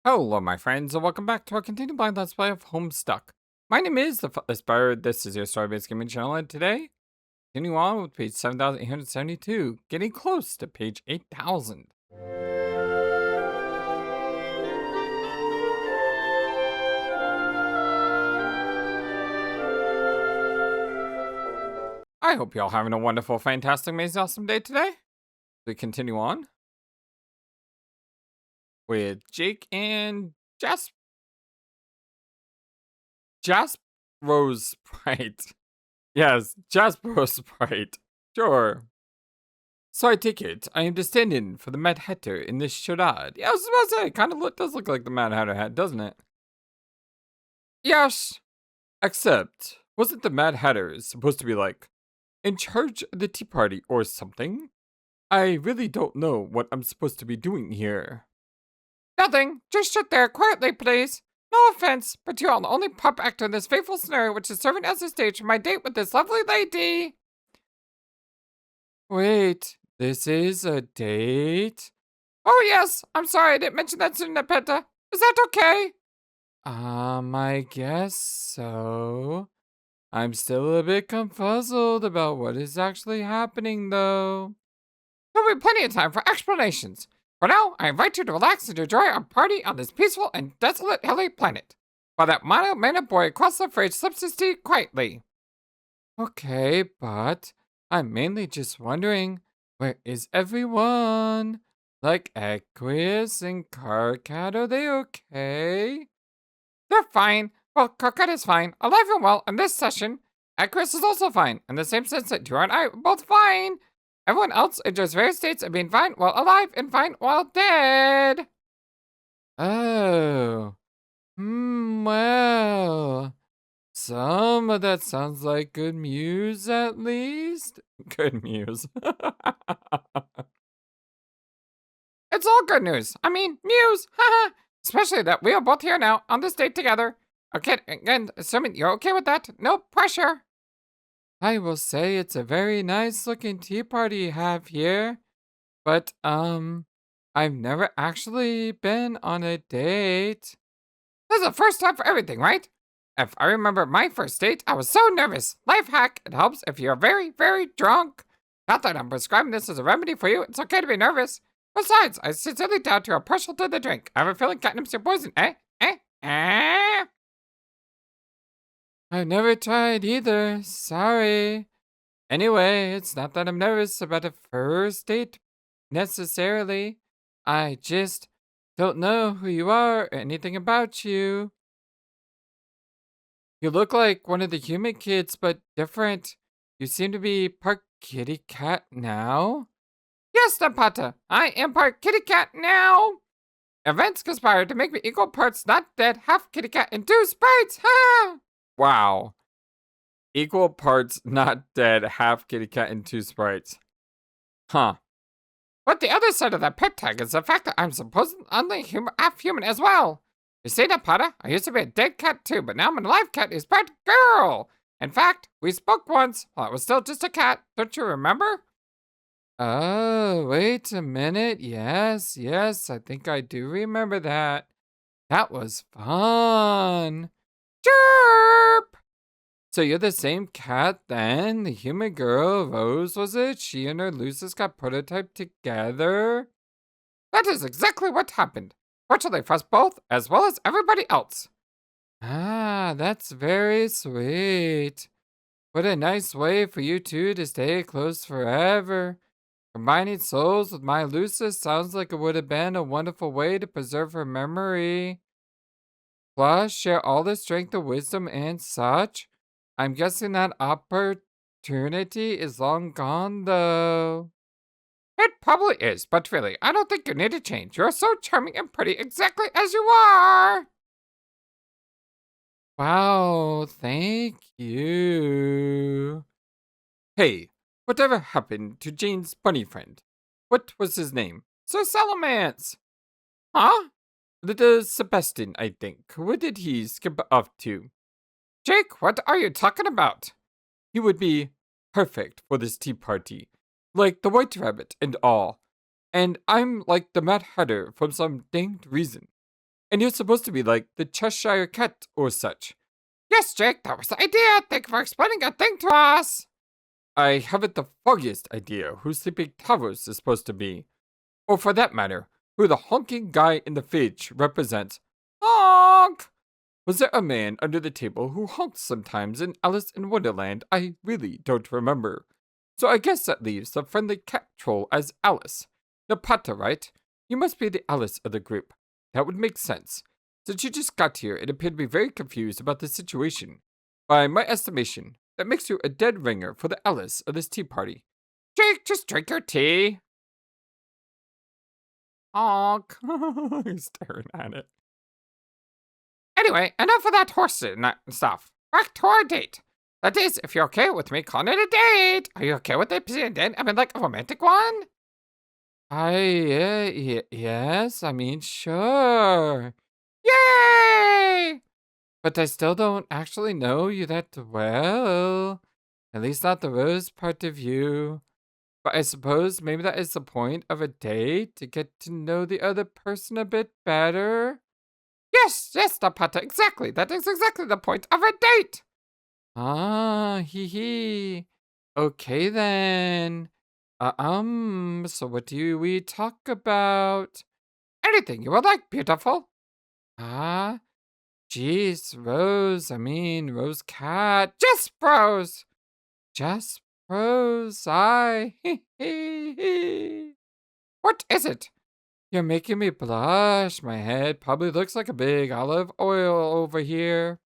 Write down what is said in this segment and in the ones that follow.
Hello, my friends, and welcome back to our continued blind let's play of Homestuck. My name is the FlightlessBird. This is your story-based gaming channel, and today, continuing on with page 7,872, getting close to page 8,000. I hope y'all having a wonderful, fantastic, amazing, awesome day today. We continue on with Jake and Rose Sprite. Yes, Rose Sprite. Sure. So I take it I am to stand in for the Mad Hatter in this charade. Yeah, I was about to say, it kind of does look like the Mad Hatter hat, doesn't it? Yes. Except, wasn't the Mad Hatter supposed to be like, in charge of the tea party or something? I really don't know what I'm supposed to be doing here. Nothing. Just sit there quietly, please. No offense, but you are the only pup actor in this fateful scenario which is serving as a stage for my date with this lovely lady. Wait, this is a date? Oh yes, I'm sorry I didn't mention that sooner, Peta. Is that okay? I guess so. I'm still a bit confuzzled about what is actually happening, though. There'll be plenty of time for explanations. For now, I invite you to relax and enjoy our party on this peaceful and desolate hilly planet, while that mild-mannered boy across the fridge sips his tea quietly. Okay, but I'm mainly just wondering, where is everyone? Like Aquarius and Carcat, are they okay? They're fine. Well, Carcat is fine, alive and well in this session. Aquarius is also fine, in the same sense that you and I are both fine. Everyone else enjoys various states of being fine while alive and fine while dead. Oh. Well. Some of that sounds like good news, at least. Good news. It's all good news. I mean, news. Haha. Especially that we are both here now on this date together. Okay, and assuming you're okay with that, no pressure. I will say it's a very nice looking tea party you have here. But, I've never actually been on a date. This is the first time for everything, right? If I remember my first date, I was so nervous. Life hack, it helps if you're very, very drunk. Not that I'm prescribing this as a remedy for you, it's okay to be nervous. Besides, I sincerely doubt you are partial to the drink. I have a feeling catnip's your poison, eh? I've never tried either, sorry. Anyway, it's not that I'm nervous about a first date necessarily. I just don't know who you are or anything about you. You look like one of the human kids, but different. You seem to be part kitty cat now? Yes, Napata, I am part kitty cat now. Events conspired to make me equal parts not dead, half kitty cat, and two sprites. Ha! Wow. Equal parts not dead, half kitty cat, and two sprites. Huh. But the other side of that pet tag is the fact that I'm supposedly half human as well. You see that, Potter? I used to be a dead cat too, but now I'm a live cat who's part girl. In fact, we spoke once while it was still just a cat. Don't you remember? Oh, wait a minute. Yes, I think I do remember that. That was fun. Chirp! So you're the same cat then? The human girl, Rose, was it? She and her Lucis got prototyped together? That is exactly what happened. Fortunately for us both, as well as everybody else. Ah, that's very sweet. What a nice way for you two to stay close forever. Combining souls with my Lucis sounds like it would have been a wonderful way to preserve her memory. Plus, share all the strength of wisdom and such. I'm guessing that opportunity is long gone, though. It probably is, but really, I don't think you need to change. You're so charming and pretty exactly as you are. Wow, thank you. Hey, whatever happened to Jane's bunny friend? What was his name? Sir Salamance. Huh? Little Sebastian, I think. Where did he skip off to? Jake, what are you talking about? He would be perfect for this tea party. Like the White Rabbit and all. And I'm like the Mad Hatter for some danged reason. And you're supposed to be like the Cheshire Cat or such. Yes, Jake, that was the idea. Thank you for explaining a thing to us. I haven't the foggiest idea who Sleeping Towers is supposed to be. Or for that matter, who the honking guy in the fridge represents. Honk! Was there a man under the table who honked sometimes in Alice in Wonderland? I really don't remember. So I guess that leaves the friendly cat troll as Alice. Napata, right? You must be the Alice of the group. That would make sense. Since you just got here, it appeared to be very confused about the situation. By my estimation, that makes you a dead ringer for the Alice of this tea party. Jake, just drink your tea. Honk. He's staring at it. Anyway, enough of that horse stuff. Back to our date. That is, if you're okay with me calling it a date. Are you okay with it being a date? I mean, like a romantic one? Yes, I mean, sure. Yay! But I still don't actually know you that well. At least not the rose part of you. But I suppose maybe that is the point of a date, to get to know the other person a bit better. Yes, Napata, exactly. That is exactly the point of a date. Ah, hee hee. Okay then. So what do we talk about? Anything you would like, beautiful. Ah, jeez, Rose Cat. Just bros. Just bros, hee hee hee. What is it? You're making me blush. My head probably looks like a big olive oil over here.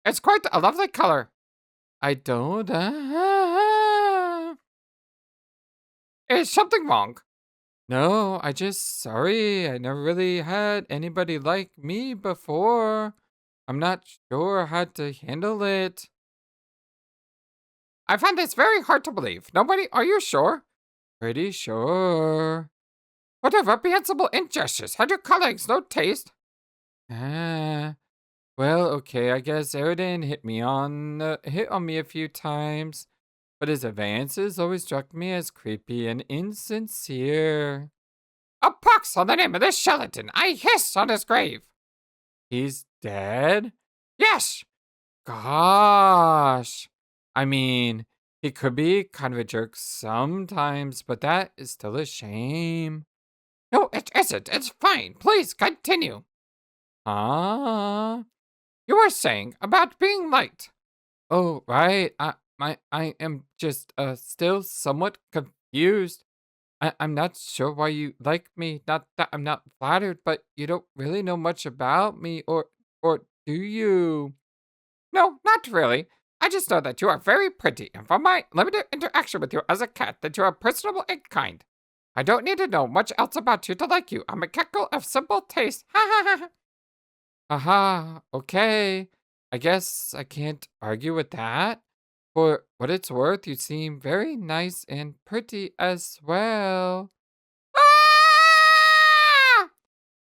It's quite a lovely color. I don't. Is something wrong? No, sorry. I never really had anybody like me before. I'm not sure how to handle it. I find this very hard to believe. Nobody, are you sure? Pretty sure. What a reprehensible injustice. Had your colleagues no taste? Well, okay, I guess Eridan hit on me a few times, but his advances always struck me as creepy and insincere. A pox on the name of this skeleton! I hiss on his grave! He's dead? Yes! Gosh! I mean, he could be kind of a jerk sometimes, but that is still a shame. No, it isn't. It's fine. Please continue. Ah, you were saying about being liked. Oh, right. I am just still somewhat confused. I'm not sure why you like me. Not that I'm not flattered, but you don't really know much about me, or do you? No, not really. I just know that you are very pretty, and from my limited interaction with you as a cat, that you are personable and kind. I don't need to know much else about you to like you. I'm a cackle of simple taste. Ha ha ha ha. Aha, okay. I guess I can't argue with that. For what it's worth, you seem very nice and pretty as well. Ah!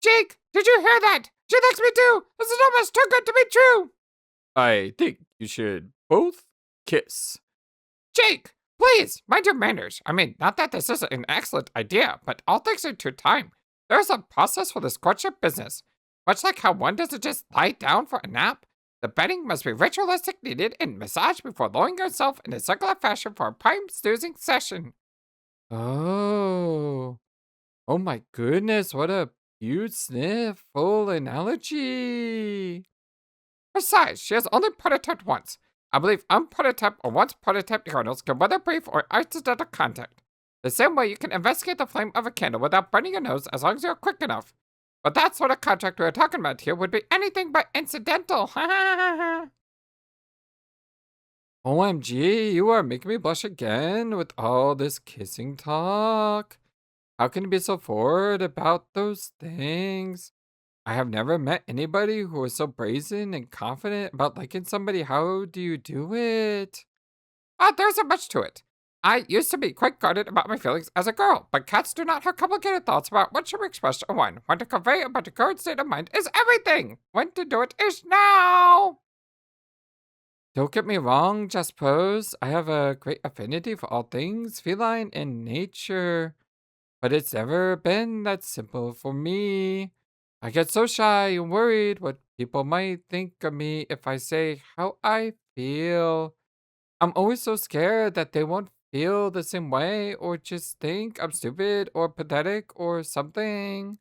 Jake, did you hear that? She likes me too. This is almost too good to be true. I think you should both kiss. Jake, please, mind your manners. I mean, not that this is an excellent idea, but all things in due time. There's a process for this courtship business. Much like how one doesn't just lie down for a nap, the bedding must be ritualistic, needed, and massaged before lowering yourself in a circular fashion for a prime snoozing session. Oh. Oh my goodness, what a beautiful analogy. Besides, she has only prototyped once. I believe unprototyped or once prototyped kernels can weather brief or accidental contact. The same way you can investigate the flame of a candle without burning your nose as long as you're quick enough. But that sort of contract we're talking about here would be anything but incidental. OMG, you are making me blush again with all this kissing talk. How can you be so forward about those things? I have never met anybody who is so brazen and confident about liking somebody. How do you do it? There's a much to it. I used to be quite guarded about my feelings as a girl, but cats do not have complicated thoughts about what should be expressed or when. When to convey about the current state of mind is everything. When to do it is now. Don't get me wrong, Just Pose. I have a great affinity for all things feline in nature, but it's never been that simple for me. I get so shy and worried what people might think of me if I say how I feel. I'm always so scared that they won't feel the same way or just think I'm stupid or pathetic or something.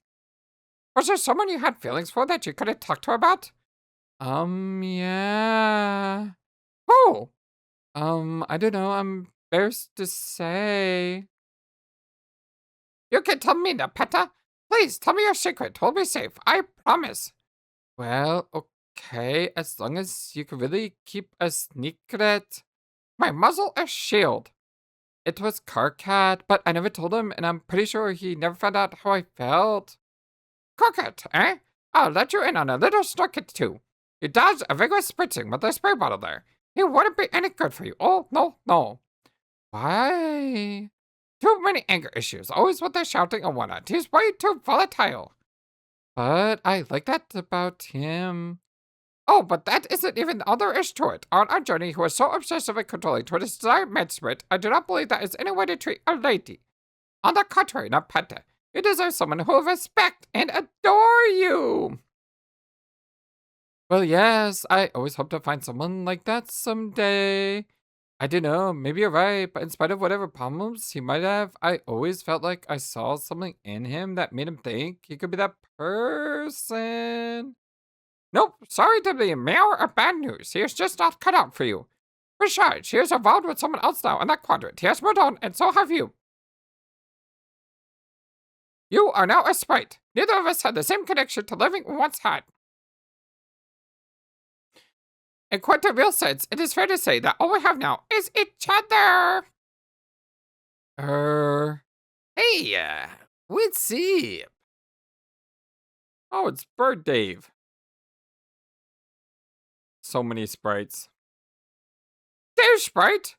Was there someone you had feelings for that you couldn't talk to about? Yeah. Oh, I don't know. I'm embarrassed to say. You can tell me now, Peta. Please tell me your secret. Hold me safe. I promise. Well, okay. As long as you can really keep a secret. My muzzle is shield. It was Carcat, but I never told him, and I'm pretty sure he never found out how I felt. Carcat, eh? I'll let you in on a little circuit too. He does a vigorous spritzing with a spray bottle there. He wouldn't be any good for you. Oh, no, no. Why? Too many anger issues, always with the shouting and whatnot. He's way too volatile. But I like that about him. Oh, but that isn't even all there is to it. On our journey, he was so obsessive and controlling toward his desired matchmate, I do not believe that is any way to treat a lady. On the contrary, not Penta. You deserve someone who will respect and adore you. Well, yes, I always hope to find someone like that someday. I don't know, maybe you're right, but in spite of whatever problems he might have, I always felt like I saw something in him that made him think he could be that person. Nope, sorry to be mail or bad news. He is just not cut out for you. Besides, he is involved with someone else now in that quadrant. He has moved on, and so have you. You are now a sprite. Neither of us had the same connection to living we once had. In quite a real sense, it is fair to say that all we have now is each other. Hey, what's up? Oh, it's Bird Dave. So many sprites. Dave Sprite?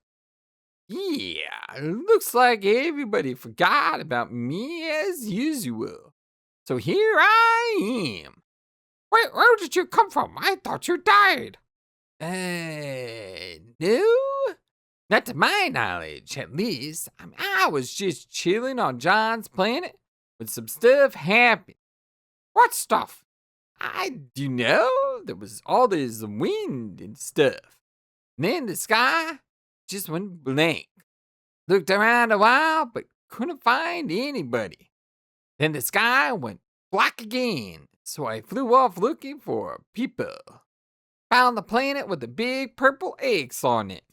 Yeah, looks like everybody forgot about me as usual. So here I am. Wait, where did you come from? I thought you died. No? Not to my knowledge, at least. I was just chilling on John's planet when some stuff happened. What stuff? I do know. There was all this wind and stuff. And then the sky just went blank. Looked around a while, but couldn't find anybody. Then the sky went black again, so I flew off looking for people. Found the planet with the big purple eggs on it.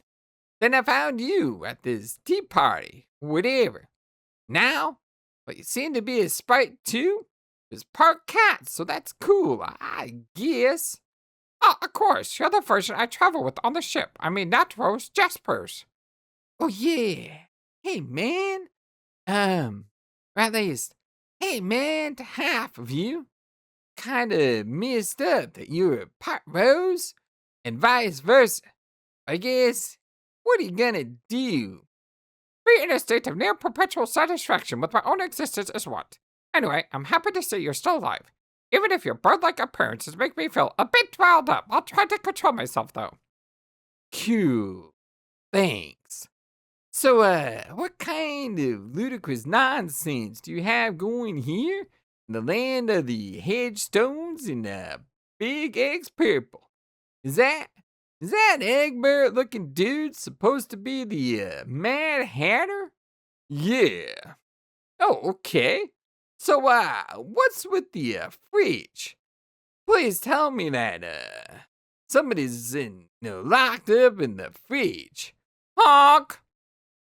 Then I found you at this tea party, whatever. Now, but you seem to be a sprite too. There's part cat, so that's cool, I guess. Oh, of course, you're the version I travel with on the ship. I mean, not Rose, Jasper's. Oh, yeah. Hey, man. Or at least, hey, man, to half of you. Kinda messed up that you're part Rose and vice versa. I guess, what are you gonna do? Be in a state of near perpetual satisfaction with my own existence is what? Anyway, I'm happy to see you're still alive. Even if your bird-like appearances make me feel a bit riled up, I'll try to control myself, though. Cool. Thanks. So, what kind of ludicrous nonsense do you have going here in the land of the headstones and the big eggs purple? Is that Egbert-looking dude supposed to be the Mad Hatter? Yeah. Oh, okay. So, what's with the fridge? Please tell me that somebody's locked up in the fridge. Honk!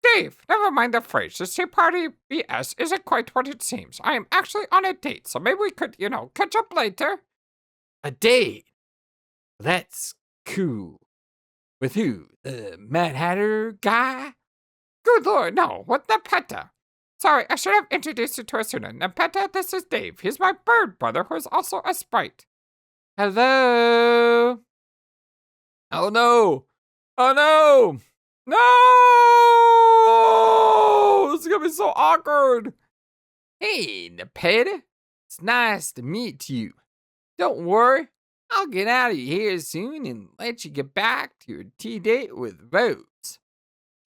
Dave, never mind the fridge. This tea party BS isn't quite what it seems. I am actually on a date, so maybe we could, catch up later. A date? That's cool. With who? The Mad Hatter guy? Good lord, no. What the Peta? Sorry, I should have introduced you to her sooner. Nepeta, this is Dave. He's my bird brother who is also a sprite. Hello? Oh no! Oh no! No! This is gonna be so awkward. Hey, Nepeta. It's nice to meet you. Don't worry. I'll get out of here soon and let you get back to your tea date with Rose.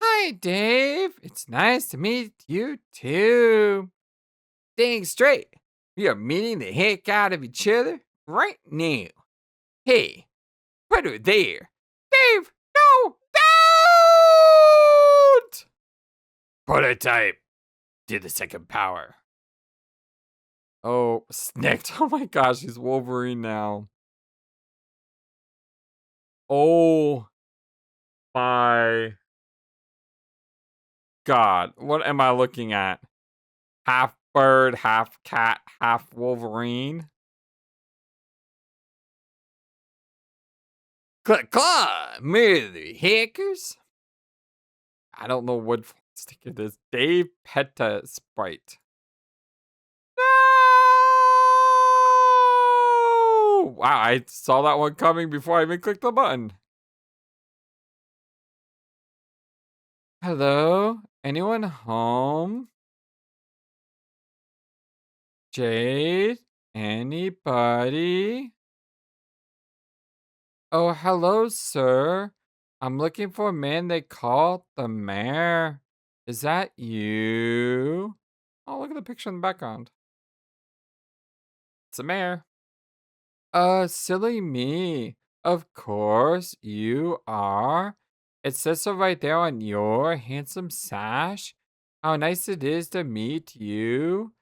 Hi, Dave. It's nice to meet you, too. Staying straight. We are meeting the heck out of each other right now. Hey, put her there. Dave, no, don't! Prototype to the second power. Oh, snicked. Oh my gosh, he's Wolverine now. Oh my God. What am I looking at? Half bird, half cat, half Wolverine. Click, claw, mother hackers. I don't know what stick it is. Davepetasprite. No! Wow, I saw that one coming before I even clicked the button. Hello? Anyone home? Jade? Anybody? Oh, hello, sir. I'm looking for a man they call the mayor. Is that you? Oh, look at the picture in the background. It's the mayor. Silly me. Of course you are. It says so right there on your handsome sash. How nice it is to meet you.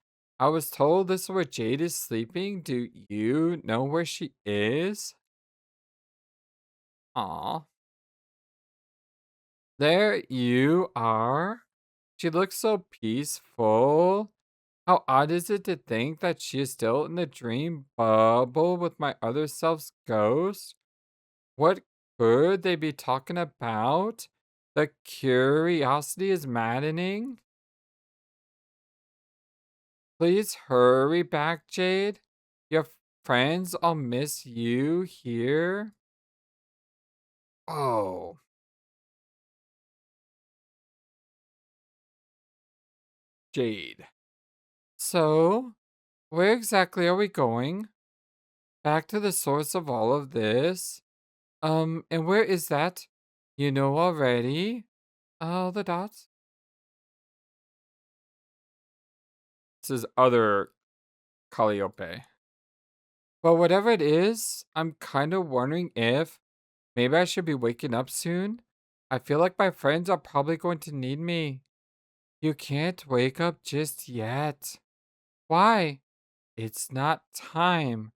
I was told this is where Jade is sleeping. Do you know where she is? Aw. There you are. She looks so peaceful. How odd is it to think that she is still in the dream bubble with my other self's ghost? What could they be talking about? The curiosity is maddening. Please hurry back, Jade. Your friends all miss you here. Oh, Jade. So, where exactly are we going? Back to the source of all of this? And where is that? You know already? Oh, the dots. This is other Calliope. Well, whatever it is, I'm kind of wondering if maybe I should be waking up soon. I feel like my friends are probably going to need me. You can't wake up just yet. Why? It's not time.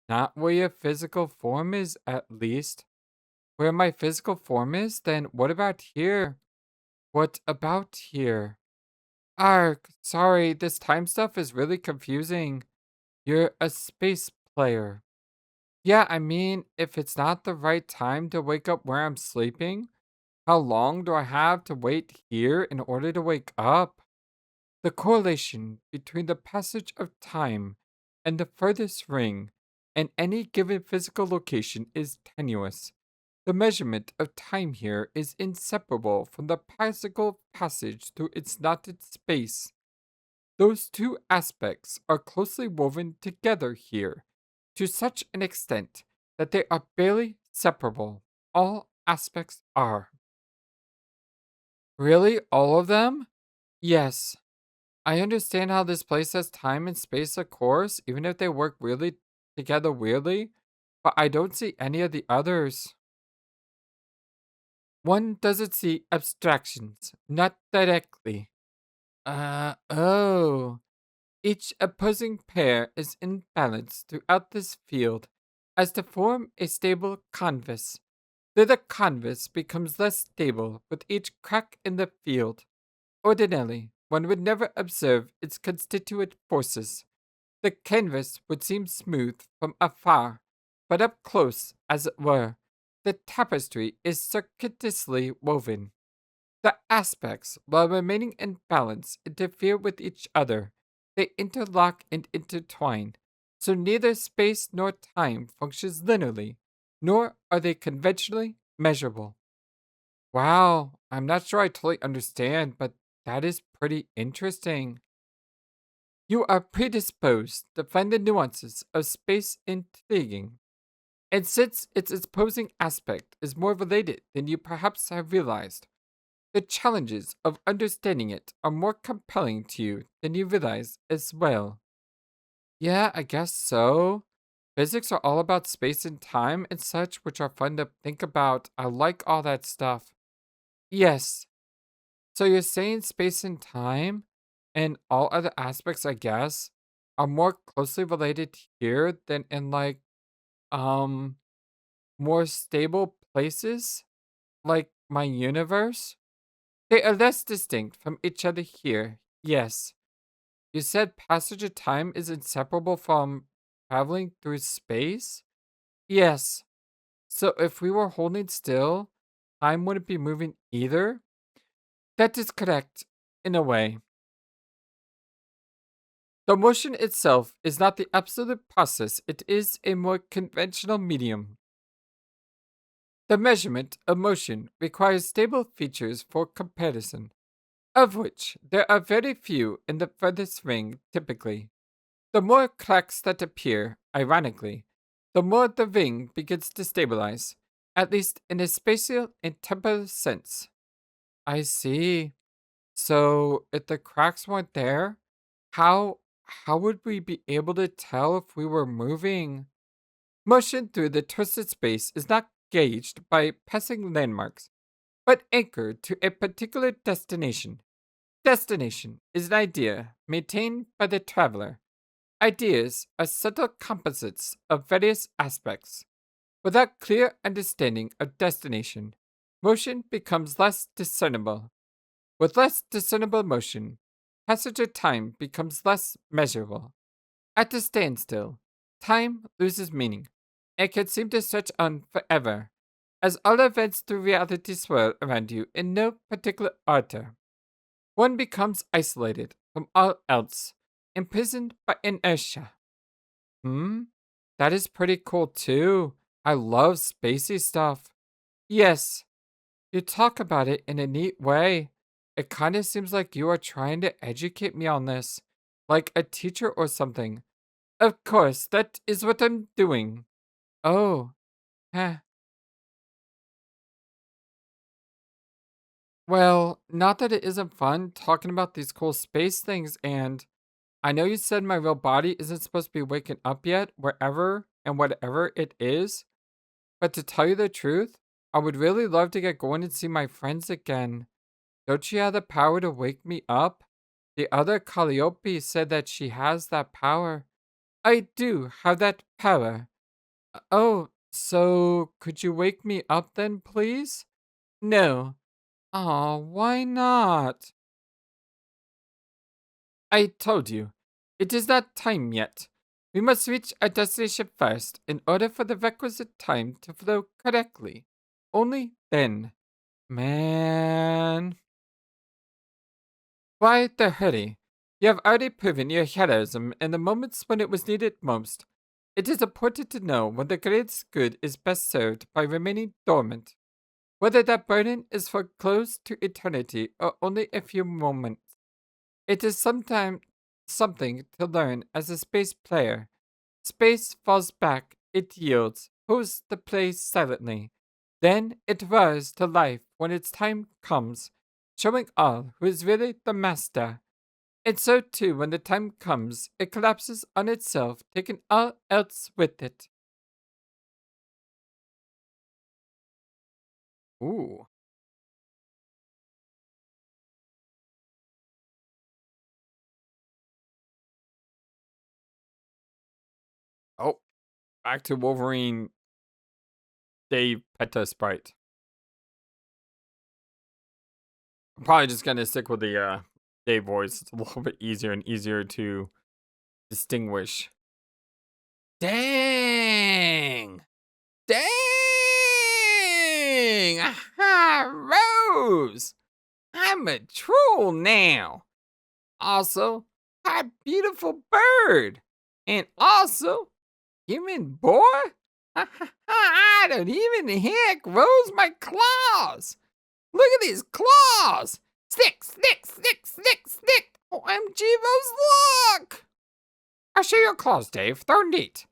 Not where your physical form is, at least. Where my physical form is? Then what about here? What about here? Ark, sorry, this time stuff is really confusing. You're a space player. Yeah, I mean, if it's not the right time to wake up where I'm sleeping, how long do I have to wait here in order to wake up? The correlation between the passage of time and the furthest ring and any given physical location is tenuous. The measurement of time here is inseparable from the physical passage through its knotted space. Those two aspects are closely woven together here to such an extent that they are barely separable. All aspects are. Really? All of them? Yes. I understand how this place has time and space, of course, even if they work really together weirdly, but I don't see any of the others. One doesn't see abstractions, not directly. Oh. Each opposing pair is in balance throughout this field as to form a stable canvas. Though the canvas becomes less stable with each crack in the field. Ordinarily, one would never observe its constituent forces. The canvas would seem smooth from afar, but up close, as it were, the tapestry is circuitously woven. The aspects, while remaining in balance, interfere with each other. They interlock and intertwine, so neither space nor time functions linearly, nor are they conventionally measurable. Wow, I'm not sure I totally understand, but that is pretty interesting. You are predisposed to find the nuances of space intriguing. And since its opposing aspect is more related than you perhaps have realized, the challenges of understanding it are more compelling to you than you realize as well. Yeah, I guess so. Physics are all about space and time and such, which are fun to think about. I like all that stuff. Yes. So you're saying space and time and all other aspects, I guess, are more closely related here than in like um more stable places like my universe? They are less distinct from each other here. Yes. You said passage of time is inseparable from traveling through space? Yes. So if we were holding still, time wouldn't be moving either? That is correct, in a way. The motion itself is not the absolute process, it is a more conventional medium. The measurement of motion requires stable features for comparison, of which there are very few in the furthest ring typically. The more cracks that appear, ironically, the more the ring begins to stabilize, at least in a spatial and temporal sense. I see. So if the cracks weren't there, how how would we be able to tell if we were moving? Motion through the twisted space is not gauged by passing landmarks, but anchored to a particular destination. Destination is an idea maintained by the traveler. Ideas are subtle composites of various aspects. Without clear understanding of destination, motion becomes less discernible. With less discernible motion, passage of time becomes less measurable. At a standstill, time loses meaning. It can seem to stretch on forever, as all events through reality swirl around you in no particular order. One becomes isolated from all else, imprisoned by inertia. Hmm? That is pretty cool too. I love spacey stuff. Yes, you talk about it in a neat way. It kind of seems like you are trying to educate me on this, like a teacher or something. Of course, that is what I'm doing. Oh, huh. Well, not that it isn't fun talking about these cool space things, and I know you said my real body isn't supposed to be waking up yet, wherever and whatever it is, but to tell you the truth, I would really love to get going and see my friends again. Don't you have the power to wake me up? The other Calliope said that she has that power. I do have that power. Oh, so could you wake me up then, please? No. Aw, why not? I told you, it is not time yet. We must reach our destination first in order for the requisite time to flow correctly. Only then. Man. Why the hurry? You have already proven your heroism in the moments when it was needed most. It is important to know when the greatest good is best served by remaining dormant. Whether that burden is for close to eternity or only a few moments. It is sometimes something to learn as a space player. Space falls back, it yields, holds the place silently. Then it roars to life when its time comes, showing all who is really the master. And so too, when the time comes, it collapses on itself, taking all else with it. Ooh. Oh, back to Wolverine Davepetasprite. I'm probably just gonna stick with the Dave voice. It's a little bit easier and easier to distinguish. Dang! Dang! Aha! Rose! I'm a troll now. Also, a beautiful bird. And also, human boy? I don't even heck Rose my claws. Look at these claws! Snick, snick, snick, snick, snick! OMG, Rose, look! I'll show your claws, Dave. They're neat.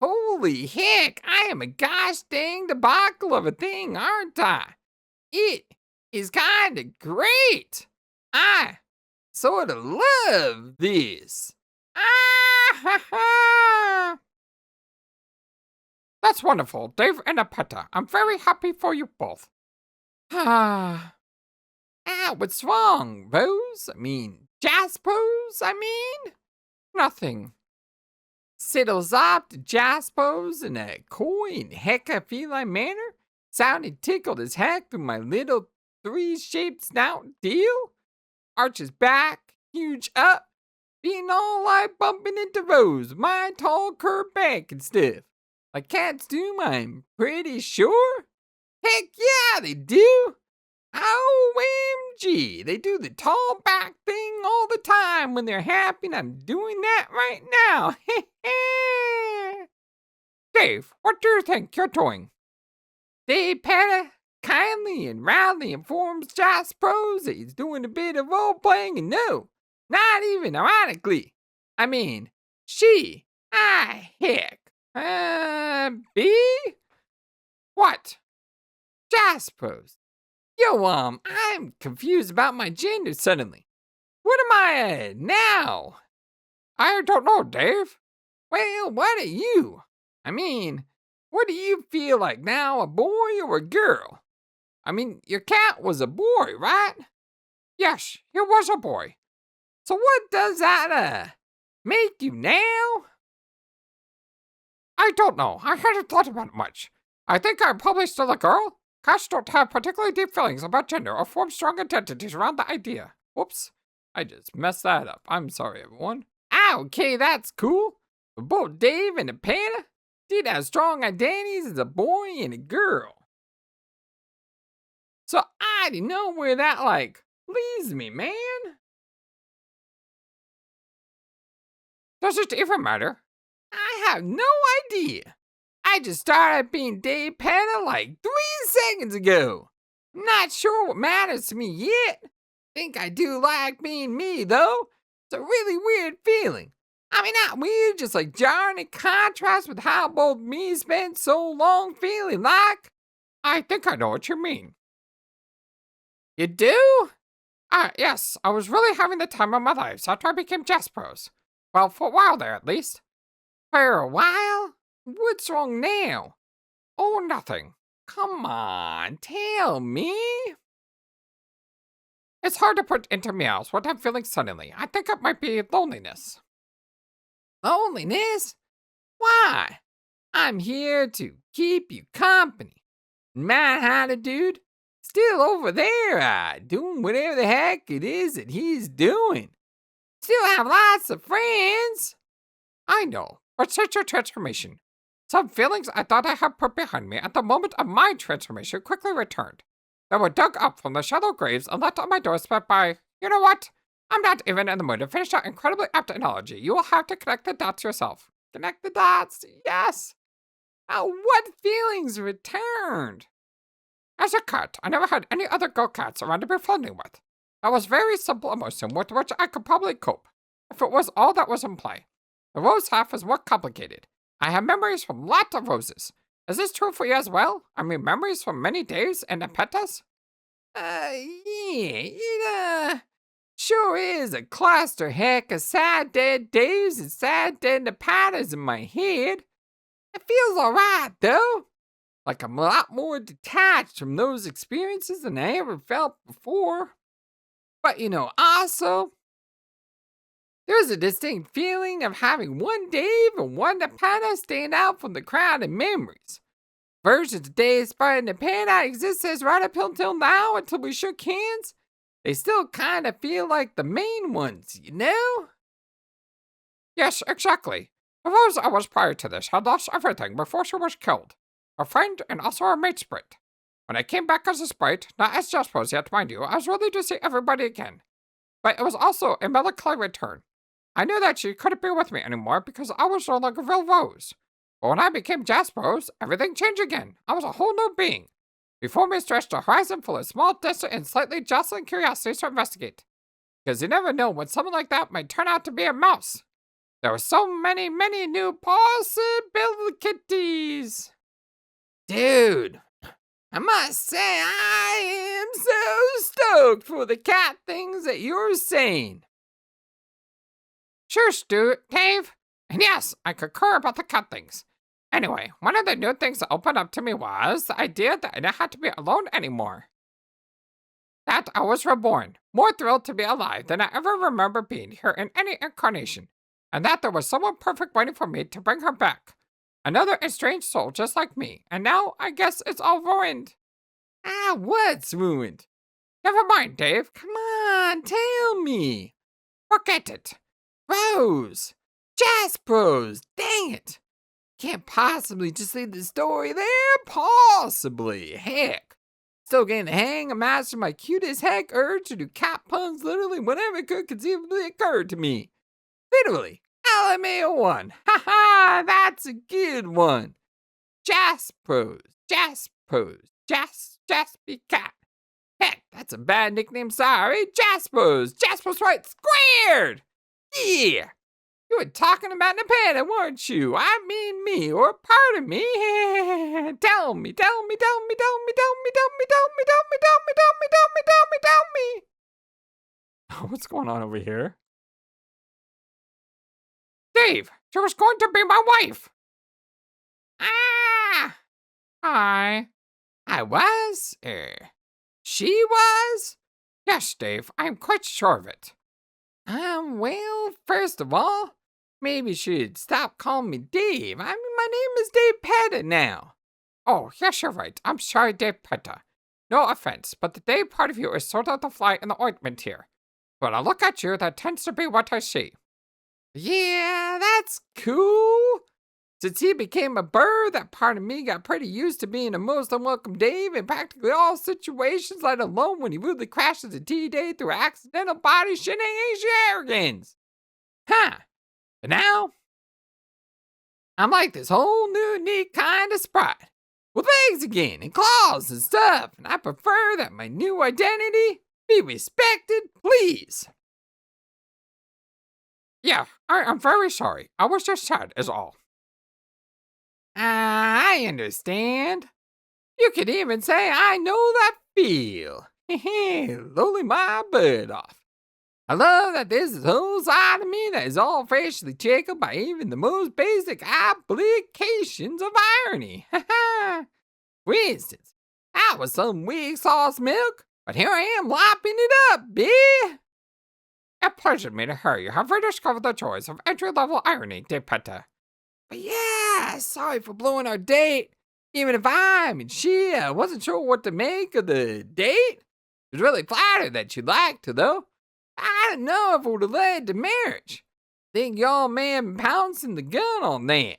Holy heck, I am a gosh dang debacle of a thing, aren't I? It is kinda great. I sort of love this. Ah ha ha! That's wonderful, Dave and Apetta. I'm very happy for you both. Ah. What's wrong, Rose? Jaspers, Nothing. Siddles up to Jaspers in a coy and hecka feline manner, sounded tickled as heck through my little three-shaped snout deal, arches back, huge up, being all like bumping into Rose, my tall curved back and stuff. Like cats do, I'm pretty sure. Heck yeah, they do. OMG, they do the tall back thing all the time when they're happy, and I'm doing that right now. Dave, what do you think you're doing? Davepeta kindly and roundly informs Jaspers that he's doing a bit of role-playing, and no, not even ironically. Heck. B? What? Jaspers. Yo, I'm confused about my gender suddenly. What am I now? I don't know, Dave. Well, what are you? What do you feel like now, a boy or a girl? Your cat was a boy, right? Yes, he was a boy. So what does that, make you now? I don't know. I hadn't thought about it much. I think I'm probably still a girl. Cats don't have particularly deep feelings about gender or form strong identities around the idea. Whoops. I just messed that up. I'm sorry, everyone. Okay, that's cool. But both Dave and Apetta did have strong identities as a boy and a girl. So I didn't know where that, leaves me, man. Does it even matter? I have no idea. I just started being Davepeta like 3 seconds ago. Not sure what matters to me yet. Think I do like being me, though. It's a really weird feeling. Not weird, just jarring in contrast with how both me spent so long feeling like. I think I know what you mean. You do? Yes, I was really having the time of my life after I became Jaspers. Well, for a while there, at least. For a while? What's wrong now? Oh, nothing. Come on, tell me. It's hard to put into meals what I'm feeling suddenly. I think it might be loneliness. Loneliness? Why? I'm here to keep you company. Mad Hatter dude, still over there, doing whatever the heck it is that he's doing. Still have lots of friends. I know, but such a transformation. Some feelings I thought I had put behind me at the moment of my transformation quickly returned. They were dug up from the shallow graves and left on my doorstep by, you know what? I'm not even in the mood to finish that incredibly apt analogy. You will have to connect the dots yourself. Connect the dots, yes. What feelings returned? As a cat, I never had any other girl cats around to be friendly with. That was very simple emotion with which I could probably cope, if it was all that was in play. The rose half is more complicated. I have memories from lots of roses. Is this true for you as well? Memories from many days and Apettas? Yeah, it, sure is a cluster heck of sad dead days and sad dead Apettas in my head. It feels alright, though. Like I'm a lot more detached from those experiences than I ever felt before. But also, there's a distinct feeling of having one Dave and one Apetta stand out from the crowd of memories. Versions of Davesprite and Apetta exist as right up until now, until we shook hands. They still kind of feel like the main ones, you know? Yes, exactly. The Rose I was prior to this had lost everything before she was killed. A friend and also a mate sprite. When I came back as a sprite, not as Jaspers yet, mind you, I was ready to see everybody again. But it was also a melancholy return. I knew that she couldn't be with me anymore because I was no longer real Rose. But when I became Jaspers, everything changed again. I was a whole new being. Before me stretched a horizon full of small, distant, and slightly jostling curiosities to investigate. Because you never know when someone like that might turn out to be a mouse. There were so many, many new possibilities. Dude, I must say, I am so stoked for the cat things that you're saying. Sure, Dave. And yes, I concur about the cat things. Anyway, one of the new things that opened up to me was the idea that I didn't have to be alone anymore. That I was reborn, more thrilled to be alive than I ever remember being here in any incarnation, and that there was someone perfect waiting for me to bring her back. Another estranged soul just like me, and now I guess it's all ruined. Ah, what's ruined? Never mind, Dave. Come on, tell me. Forget it. Bros. Just bros. Dang it. Can't possibly just leave the story there. Possibly. Heck. Still getting the hang of mastering my cute as heck urge to do cat puns literally whenever could conceivably occur to me. Literally. LMAO1. Ha ha, that's a good one. Jaspros. Jaspy cat. Heck, that's a bad nickname, sorry. Jasper's squared! Yeah! You were talking about Nepeta, weren't you? I mean me, or part of me. Tell me. What's going on over here? Dave, she was going to be my wife. Ah! I was? She was? Yes, Dave, I'm quite sure of it. Well, first of all, maybe you should stop calling me Dave. I mean, my name is Davepeta now. Oh, yes, you're right. I'm sorry, Davepeta. No offense, but the Dave part of you is sort of the fly in the ointment here. When I look at you, that tends to be what I see. Yeah, that's cool. Since he became a bird, that part of me got pretty used to being a most unwelcome Dave in practically all situations, let alone when he rudely crashes a T-Day through accidental body shenanigans. Huh. But now, I'm like this whole new neat kind of sprite. With legs again, and claws and stuff, and I prefer that my new identity be respected, please. Yeah, I'm very sorry. I was just sad, is all. I understand. You could even say I know that feel. Lowly my butt off. I love that there's this whole side of me that is all freshly tickled by even the most basic applications of irony. For instance, that was some weak sauce milk, but here I am lapping it up, bitch. It pleasured me to hear you have rediscovered the joys of entry-level irony, Davepeta. But yeah, sorry for blowing our date. Even if she wasn't sure what to make of the date. I was really flattered that you liked her, though. I didn't know if it would have led to marriage. Think y'all may have been pouncing the gun on that.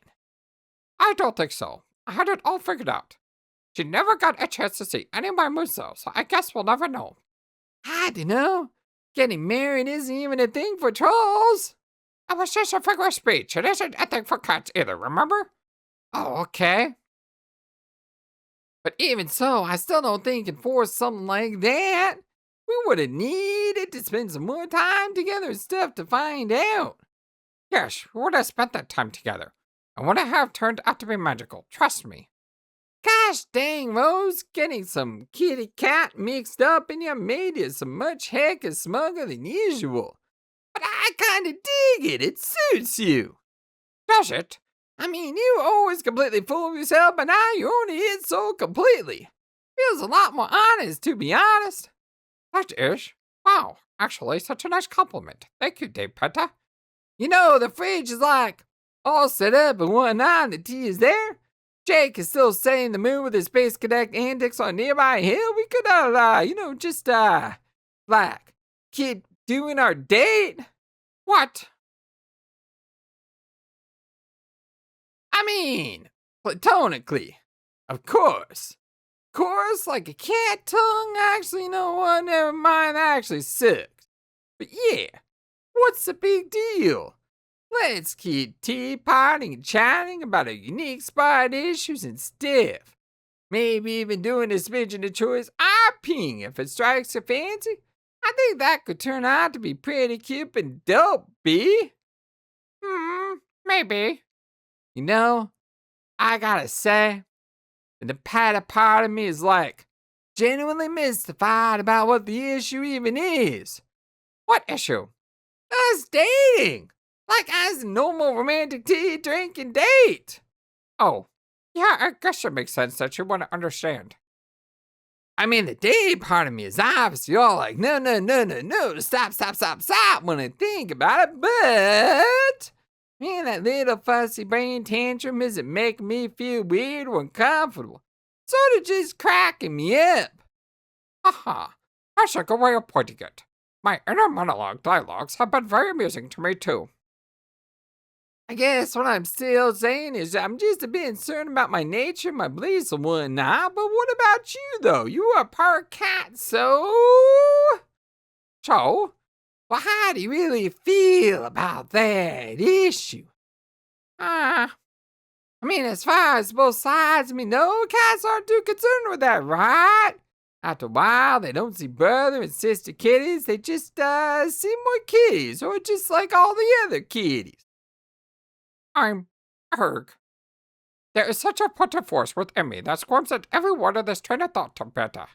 I don't think so. I had it all figured out. She never got a chance to see any of my moves, though, so I guess we'll never know. I don't know. Getting married isn't even a thing for trolls. It was just a figure of speech. It isn't a thing for cats either, remember? Oh, okay. But even so, I still don't think you can force something like that. We would have needed to spend some more time together and stuff to find out. Yes, we would have spent that time together. And would have turned out to be magical, trust me. Gosh dang, Rose, getting some kitty cat mixed up in you made you so much heck and smugger than usual. But I kinda dig it suits you. Does it? I mean, you were always completely full of yourself, but now you only it so completely. Feels a lot more honest, to be honest. That is. Wow, actually, such a nice compliment. Thank you, Davepeta. You know, the fridge is like all set up and whatnot, and the tea is there. Jake is still staying in the mood with his Space Cadet antics on a nearby hill. We could, just, like, keep doing our date. What? I mean, platonically, of course. Like a cat tongue. Actually, you know what? Never mind. That actually sucks. But yeah, what's the big deal? Let's keep teapotting and chatting about our unique spot issues and stuff. Maybe even doing a smidgen of choice eye-ping if it strikes your fancy. I think that could turn out to be pretty cute and dope, B. Maybe. You know, I gotta say, And the Pata part of me is like, genuinely mystified about what the issue even is. What issue? Us dating! Like as a normal romantic tea drinking date! Oh, yeah, I guess it makes sense that you want to understand. I mean, the dating part of me is obviously all like, no, stop, when I think about it, but man, that little fussy brain tantrum isn't making me feel weird or uncomfortable. Sort of just cracking me up. Haha, that's a good way of putting it. My inner monologue dialogues have been very amusing to me too. I guess what I'm still saying is I'm just a bit concerned about my nature, my beliefs and whatnot, but what about you though? You are part cat, so... So, well, how do you really feel about that issue? I mean, as far as both sides, no cats aren't too concerned with that, right? After a while, they don't see brother and sister kitties, they just see more kitties, or just like all the other kitties. I'm Dirk. There is such a potent force within me that squirms at every word of this train of thought, Beta.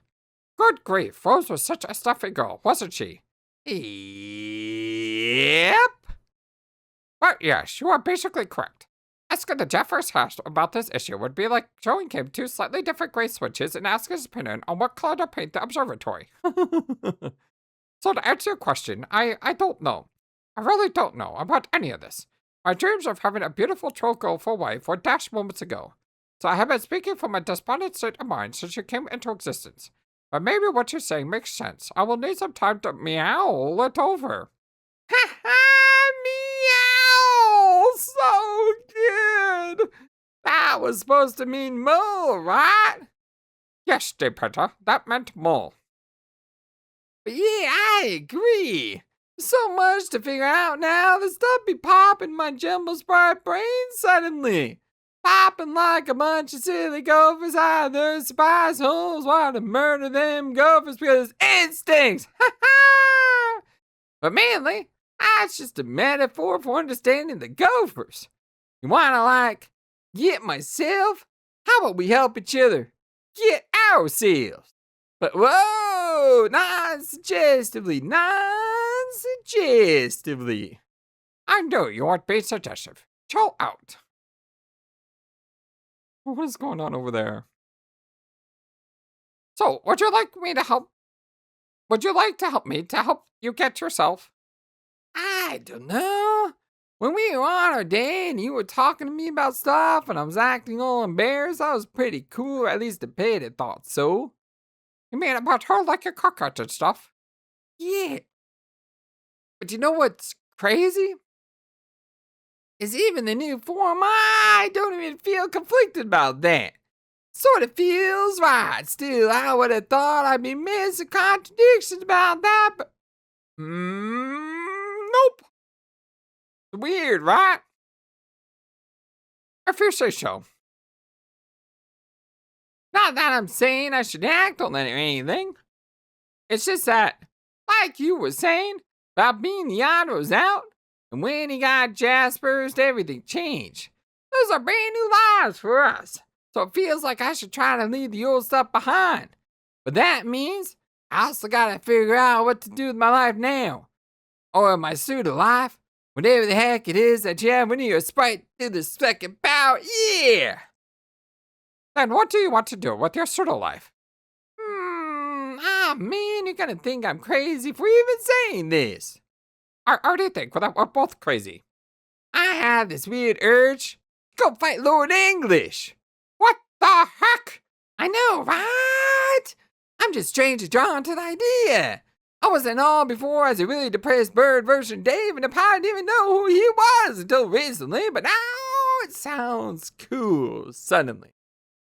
Good grief, Rose was such a stuffy girl, wasn't she? Yep. But yes, you are basically correct. Asking the Jeffers house about this issue would be like showing him two slightly different gray switches and asking his opinion on what color to paint the observatory. So to answer your question, I don't know. I really don't know about any of this. My dreams of having a beautiful troll girl for wife were dashed moments ago, so I have been speaking from a despondent state of mind since you came into existence. But maybe what you're saying makes sense. I will need some time to meow it over. Ha ha! Meow! So good! That was supposed to mean mole, right? Yes, Davepeta, that meant mole. But yeah, I agree. So much to figure out now. The stuff be popping my jumble sprite brain suddenly. Popping like a bunch of silly gophers. Either surprise holes want to murder them gophers because instincts. Ha ha! But mainly, that's just a metaphor for understanding the gophers. You wanna like get myself? How about we help each other get ourselves? But whoa, non-suggestively. I know you aren't being suggestive. Chill out. What is going on over there? So, would you like me to help? Would you like to help me to help you get yourself? I don't know. When we were on our day and you were talking to me about stuff and I was acting all embarrassed, that was pretty cool, at least the pet had thought so. You mean about her like your cockroach and stuff? Yeah. But you know what's crazy? Is even the new form, I don't even feel conflicted about that. Sort of feels right. Still, I would have thought I'd be missing contradictions about that, but... nope. Weird, right? If you say so. Not that I'm saying I should act on it or anything. It's just that, like you were saying, about being the odd was out, and when he got Jaspers, everything changed. Those are brand new lives for us, so it feels like I should try to leave the old stuff behind. But that means I also gotta figure out what to do with my life now. Or my pseudo life, whatever the heck it is that you have when you're a sprite through the second power, yeah! Then what do you want to do with your pseudo life? Man, you're gonna think I'm crazy for even saying this. I already think that we're both crazy. I have this weird urge to go fight Lord English. What the heck? I know, right? I'm just strangely drawn to the idea. I wasn't on before as a really depressed bird version Dave, and I probably didn't even know who he was until recently, but now it sounds cool suddenly.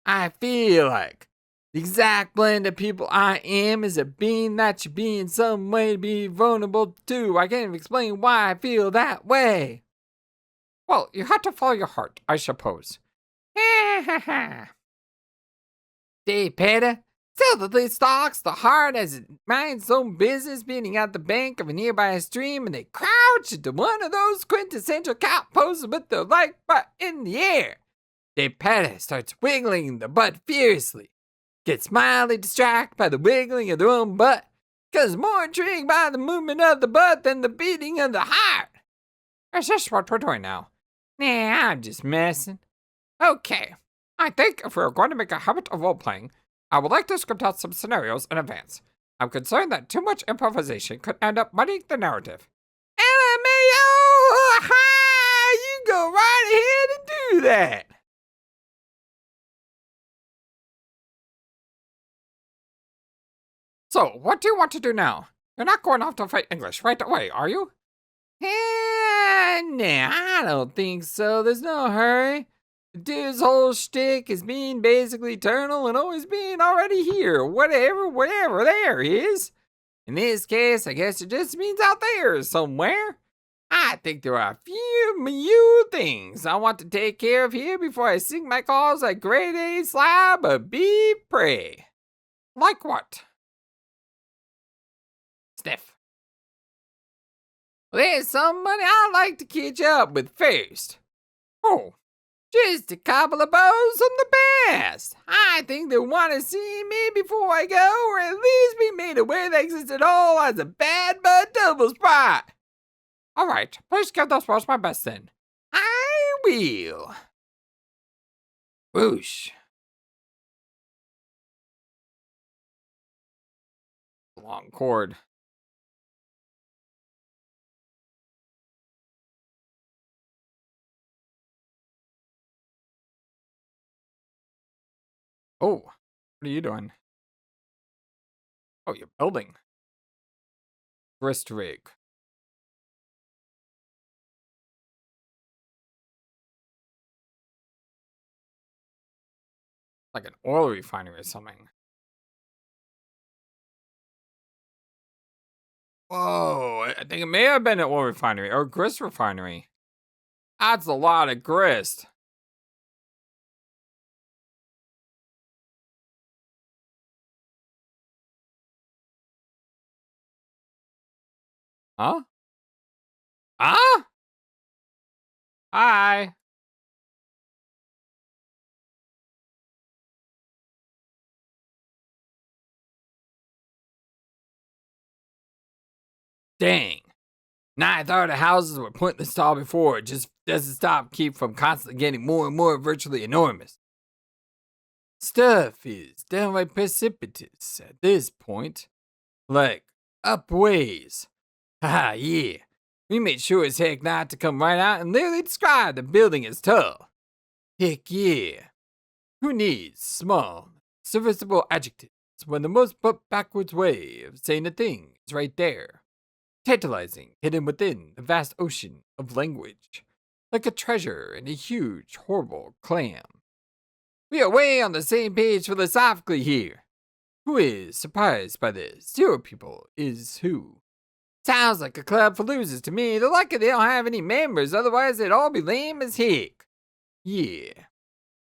I feel like the exact blend of people I am is a being that should be in some way to be vulnerable to. I can't even explain why I feel that way. Well, you have to follow your heart, I suppose. Ha ha ha. Davepeta, stealthily stalks the heart as it minds its own business, beating out the bank of a nearby stream, and they crouch into one of those quintessential cat poses with their leg butt in the air. Davepetasprite starts wiggling the butt furiously. Gets mildly distracted by the wiggling of their own butt. Becomes more intrigued by the movement of the butt than the beating of the heart. Is this what we're doing now? Nah, I'm just messing. Okay. I think if we're going to make a habit of role-playing, I would like to script out some scenarios in advance. I'm concerned that too much improvisation could end up muddying the narrative. LMAO! Ha! You go right ahead and do that! So, what do you want to do now? You're not going off to fight English right away, are you? Nah, I don't think so. There's no hurry. The dude's whole shtick is being basically eternal and always being already here. Whatever there is. In this case, I guess it just means out there somewhere. I think there are a few things I want to take care of here before I sink my claws like grade A slab of beef prey. Like what? Sniff. Well, there's somebody I'd like to catch up with first. Oh, just a couple of bows from the past. I think they want to see me before I go, or at least be made aware they exist at all as a bad bud double sprite. All right, please give those bows my best then. I will. Whoosh. Long cord. Oh, what are you doing? Oh, you're building. Wrist rig. Like an oil refinery or something. Whoa, I think it may have been an oil refinery or a grist refinery. That's a lot of grist. Huh? Huh? Hi. Dang. Now I thought the houses were pointless to all before. It just doesn't stop keep from constantly getting more and more virtually enormous. Stuff is downright precipitous at this point. Like, up ways. Haha, yeah. We made sure as heck not to come right out and literally describe the building as tall. Heck yeah. Who needs small, serviceable adjectives when the most backwards way of saying a thing is right there? Tantalizing, hidden within the vast ocean of language, like a treasure in a huge, horrible clam. We are way on the same page philosophically here. Who is surprised by this? Zero people is who. Sounds like a club for losers to me. They're lucky they don't have any members, otherwise they'd all be lame as heck. Yeah.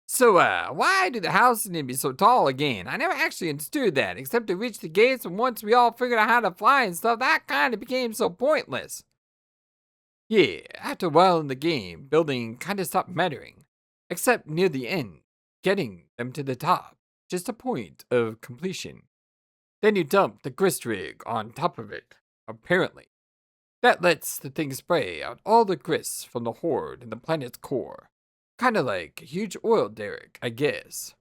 So, why do the houses need to be so tall again? I never actually understood that, except to reach the gates, and once we all figured out how to fly and stuff, that kind of became so pointless. Yeah, after a while in the game, building kind of stopped mattering. Except near the end, getting them to the top, just a point of completion. Then you dump the grist rig on top of it, apparently. That lets the thing spray out all the grist from the horde in the planet's core. Kinda like a huge oil derrick, I guess.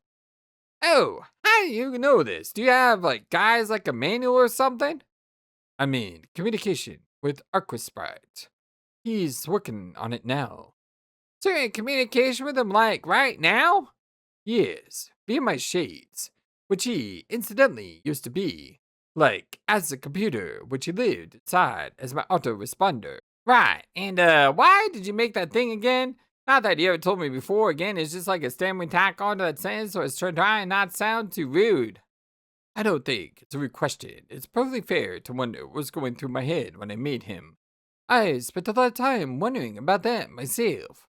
Oh, how do you know this? Do you have, like, guys like a manual or something? I mean, communication with FlightlessBird. He's working on it now. So you're in communication with him, like, right now? Yes, via my shades, which he, incidentally, used to be. Like, as a computer, which he lived inside as my autoresponder. Right, and, why did you make that thing again? Not that you ever told me before. Again, it's just like a stammering tack onto that sentence so it's trying and not sound too rude. I don't think it's a rude question. It's perfectly fair to wonder what's going through my head when I made him. I spent a lot of time wondering about that myself.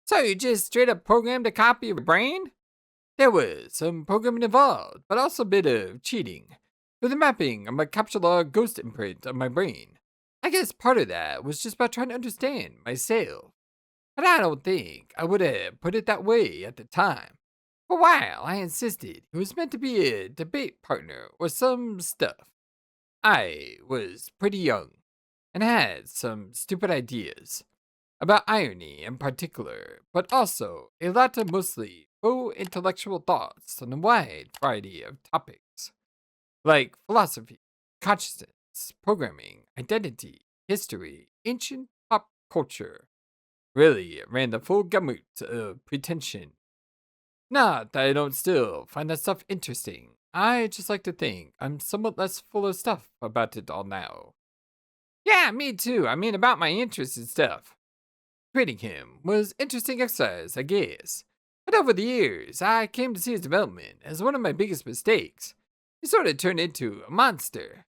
So you just straight up programmed a copy of your brain? There was some programming involved, but also a bit of cheating. With the mapping of my capsular ghost imprint on my brain. I guess part of that was just about trying to understand myself. but I don't think I would have put it that way at the time. For a while, I insisted he was meant to be a debate partner or some stuff. I was pretty young and had some stupid ideas about irony in particular, but also a lot of mostly intellectual thoughts on a wide variety of topics like philosophy, consciousness, programming, identity, history, ancient pop culture. Really, it ran the full gamut of pretension. Not that I don't still find that stuff interesting. I just like to think I'm somewhat less full of stuff about it all now. Yeah, me too. I mean, about my interests and stuff. Treating him was interesting exercise, I guess. But over the years, I came to see his development as one of my biggest mistakes. He sort of turned into a monster.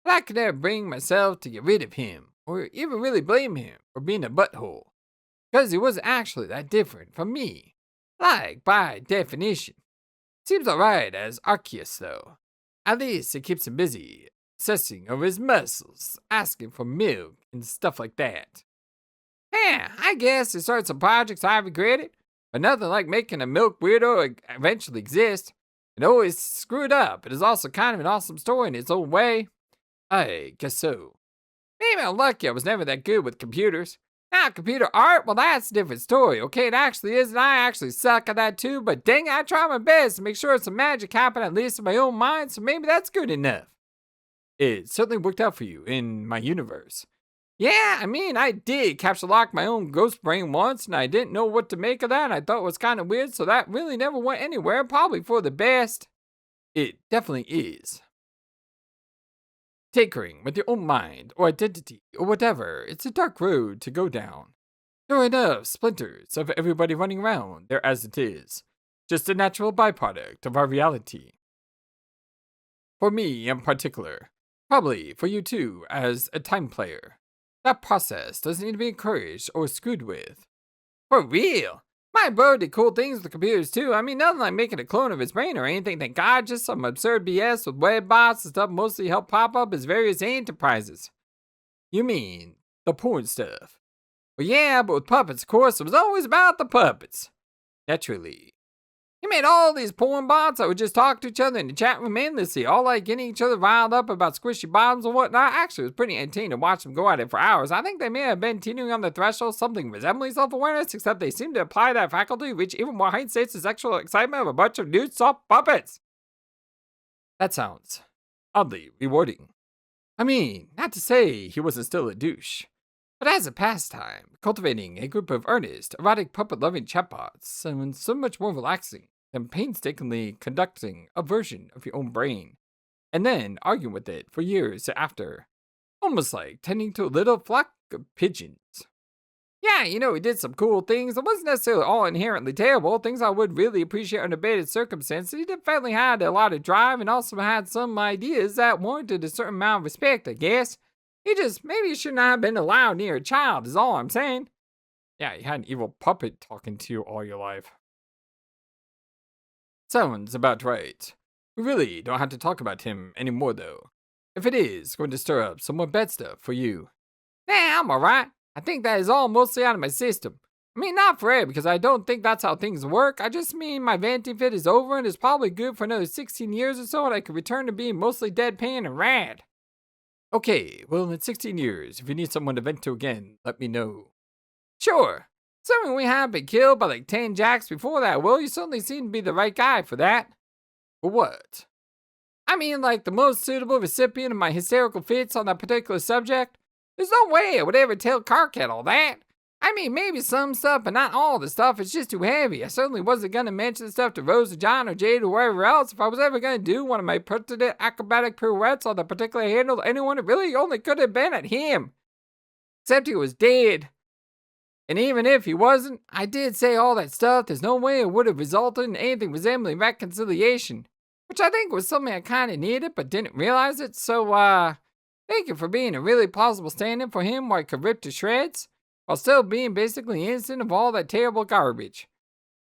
But I could never bring myself to get rid of him, or even really blame him for being a butthole. Because he wasn't actually that different from me. Like, by definition. Seems alright as Arceus, though. At least it keeps him busy, obsessing over his muscles, asking for milk, and stuff like that. Yeah, I guess it started some projects I regretted, but nothing like making a milk weirdo eventually exist. It always screwed up. It is also kind of an awesome story in its own way. I guess so. Maybe I'm lucky I was never that good with computers. Now, computer art, well, that's a different story. Okay, it actually is, and I actually suck at that too, but dang it, I try my best to make sure some magic happened at least in my own mind, so maybe that's good enough. It certainly worked out for you in my universe. Yeah, I mean, I did capture lock my own ghost brain once, and I didn't know what to make of that, and I thought it was kind of weird, so that really never went anywhere, probably for the best. It definitely is. Tinkering with your own mind, or identity, or whatever, it's a dark road to go down. There are enough splinters of everybody running around there as it is. Just a natural byproduct of our reality. For me in particular, probably for you too as a time player. That process doesn't need to be encouraged or screwed with. For real? My bro did cool things with computers too. I mean, nothing like making a clone of his brain or anything, thank God, just some absurd BS with web bots and stuff mostly help pop up his various enterprises. You mean the porn stuff? Well, yeah, but with puppets, of course, it was always about the puppets. Naturally. He made all these porn bots that would just talk to each other in the chat room endlessly, all like getting each other riled up about squishy bottoms and whatnot. Actually, it was pretty entertaining to watch them go at it for hours. I think they may have been teetering on the threshold something resembling self-awareness, except they seem to apply that faculty to reach even more heightened states of sexual excitement of a bunch of nude soft puppets. That sounds oddly rewarding. I mean, not to say he wasn't still a douche. But as a pastime, cultivating a group of earnest, erotic puppet-loving chatbots sounds so much more relaxing than painstakingly conducting a version of your own brain, and then arguing with it for years after. Almost like tending to a little flock of pigeons. Yeah, you know, he did some cool things. It wasn't necessarily all inherently terrible, things I would really appreciate under debated circumstances. He definitely had a lot of drive and also had some ideas that warranted a certain amount of respect, I guess. Maybe he should not have been allowed near a child, is all I'm saying. Yeah, you had an evil puppet talking to you all your life. Sounds about right. We really don't have to talk about him anymore, though. If it is going to stir up some more bad stuff for you. Nah, I'm alright. I think that is all mostly out of my system. I mean, not forever, because I don't think that's how things work. I just mean my vanity fit is over and is probably good for another 16 years or so, and I could return to being mostly deadpan and rad. Okay, well, in 16 years, if you need someone to vent to again, let me know. Sure. Assuming we haven't been killed by like 10 jacks before that, well, you certainly seem to be the right guy for that. For what? I mean, like the most suitable recipient of my hysterical fits on that particular subject. There's no way I would ever tell Carcat all that. I mean, maybe some stuff, but not all the stuff. It's just too heavy. I certainly wasn't going to mention the stuff to Rose or John or Jade or wherever else. If I was ever going to do one of my pertinent acrobatic pirouettes on the particular handle to anyone, it really only could have been at him. Except he was dead. And even if he wasn't, I did say all that stuff. There's no way it would have resulted in anything resembling reconciliation. Which I think was something I kind of needed, but didn't realize it. So, thank you for being a really plausible stand-in for him where I could rip to shreds, while still being basically innocent of all that terrible garbage.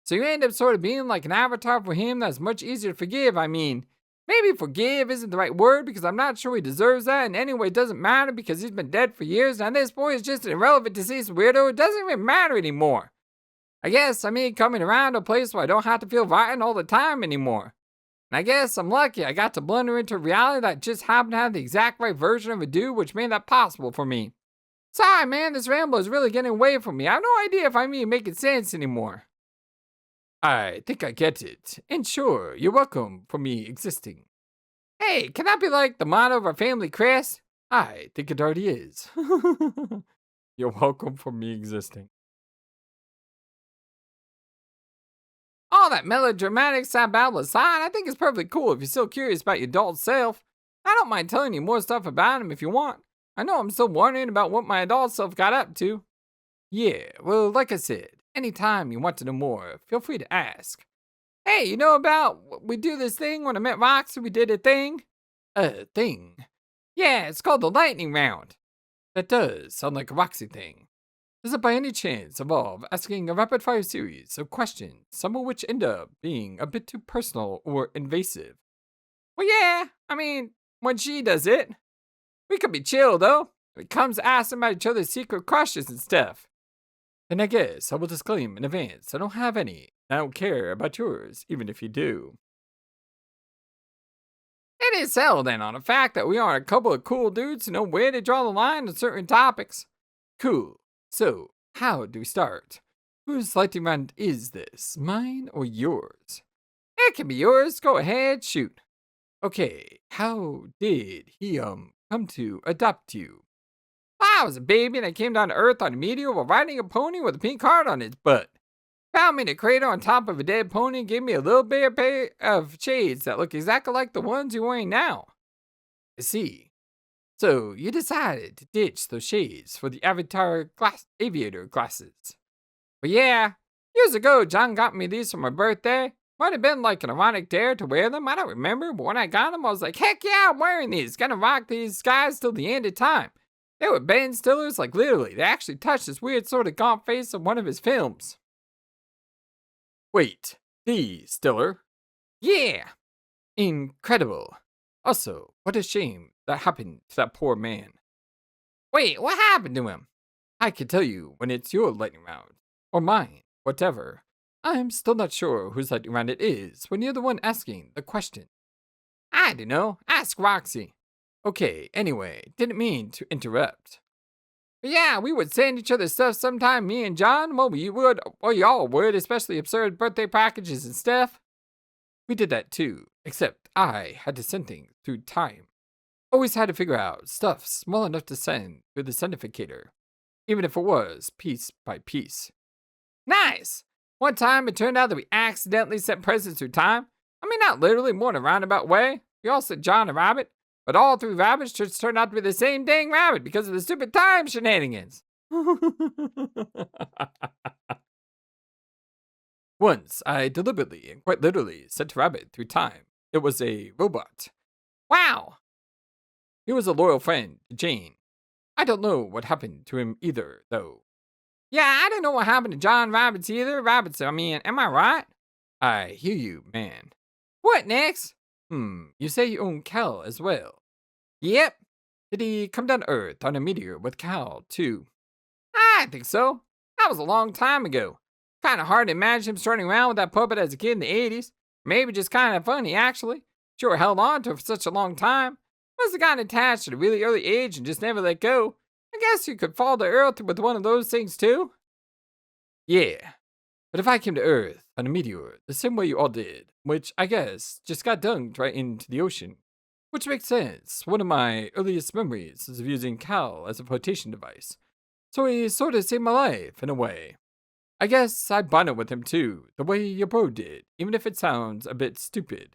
So you end up sort of being like an avatar for him that's much easier to forgive. I mean, Maybe forgive isn't the right word because I'm not sure he deserves that, and anyway, it doesn't matter because he's been dead for years, and at this point, it's just an irrelevant deceased weirdo. It doesn't even matter anymore. I guess I mean coming around to a place where I don't have to feel rotten all the time anymore. And I guess I'm lucky I got to blunder into a reality that just happened to have the exact right version of a dude, which made that possible for me. Sorry, man, this ramble is really getting away from me. I have no idea if I'm even making sense anymore. I think I get it. And sure, you're welcome for me existing. Hey, can that be like the motto of our family crest? I think it already is. You're welcome for me existing. All that melodramatic sabal aside, I think it's perfectly cool if you're still curious about your adult self. I don't mind telling you more stuff about him if you want. I know I'm still wondering about what my adult self got up to. Yeah, well, like I said, anytime you want to know more, feel free to ask. Hey, you know about we do this thing when I met Roxy, we did a thing? A thing? Yeah, it's called the lightning round. That does sound like a Roxy thing. Does it by any chance involve asking a rapid fire series of questions, some of which end up being a bit too personal or invasive? Well, yeah, I mean, when she does it. We could be chill, though. When it comes to asking about each other's secret crushes and stuff. Then I guess I will disclaim in advance I don't have any. I don't care about yours, even if you do. It is settled then on the fact that we are a couple of cool dudes who know where to draw the line on certain topics. Cool. So, how do we start? Whose lightning round is this? Mine or yours? It can be yours. Go ahead, shoot. Okay, how did he, come to adopt you? I was a baby and I came down to Earth on a meteor while riding a pony with a pink heart on its butt. Found me in a crater on top of a dead pony and gave me a little pair of shades that look exactly like the ones you're wearing now. I see. So you decided to ditch those shades for the aviator glasses. But yeah, years ago John got me these for my birthday. Might have been like an ironic dare to wear them, I don't remember, but when I got them I was like, heck yeah, I'm wearing these. Gonna rock these guys till the end of time. They were Ben Stiller's, like literally, they actually touched this weird sort of gaunt face in one of his films. Wait, the Stiller? Yeah! Incredible. Also, what a shame that happened to that poor man. Wait, what happened to him? I can tell you when it's your lightning round. Or mine, whatever. I'm still not sure whose lightning round it is when you're the one asking the question. I don't know. Ask Roxy. Okay, anyway, didn't mean to interrupt. But yeah, we would send each other stuff sometime, me and John. Well, y'all would, especially absurd birthday packages and stuff. We did that too, except I had to send things through time. Always had to figure out stuff small enough to send through the sendificator, even if it was piece by piece. Nice! One time it turned out that we accidentally sent presents through time. I mean, not literally, more in a roundabout way. We all sent John a rabbit, but all three rabbits just turned out to be the same dang rabbit because of the stupid time shenanigans. Once, I deliberately and quite literally sent a rabbit through time. It was a robot. Wow! He was a loyal friend to Jane. I don't know what happened to him either, though. Yeah, I don't know what happened to John Rabbits either. Rabbits, I mean, am I right? I hear you, man. What next? You say you own Cal as well. Yep. Did he come down to Earth on a meteor with Cal, too? I think so. That was a long time ago. Kind of hard to imagine him starting around with that puppet as a kid in the 80s. Maybe just kind of funny, actually. Sure held on to it for such a long time. Must have gotten attached at a really early age and just never let go. I guess you could fall to Earth with one of those things, too. Yeah. But if I came to Earth on a meteor, the same way you all did, which I guess just got dunked right into the ocean, which makes sense. One of my earliest memories is of using Cal as a flotation device. So he sort of saved my life, in a way. I guess I'd bonded with him too, the way your bro did, even if it sounds a bit stupid.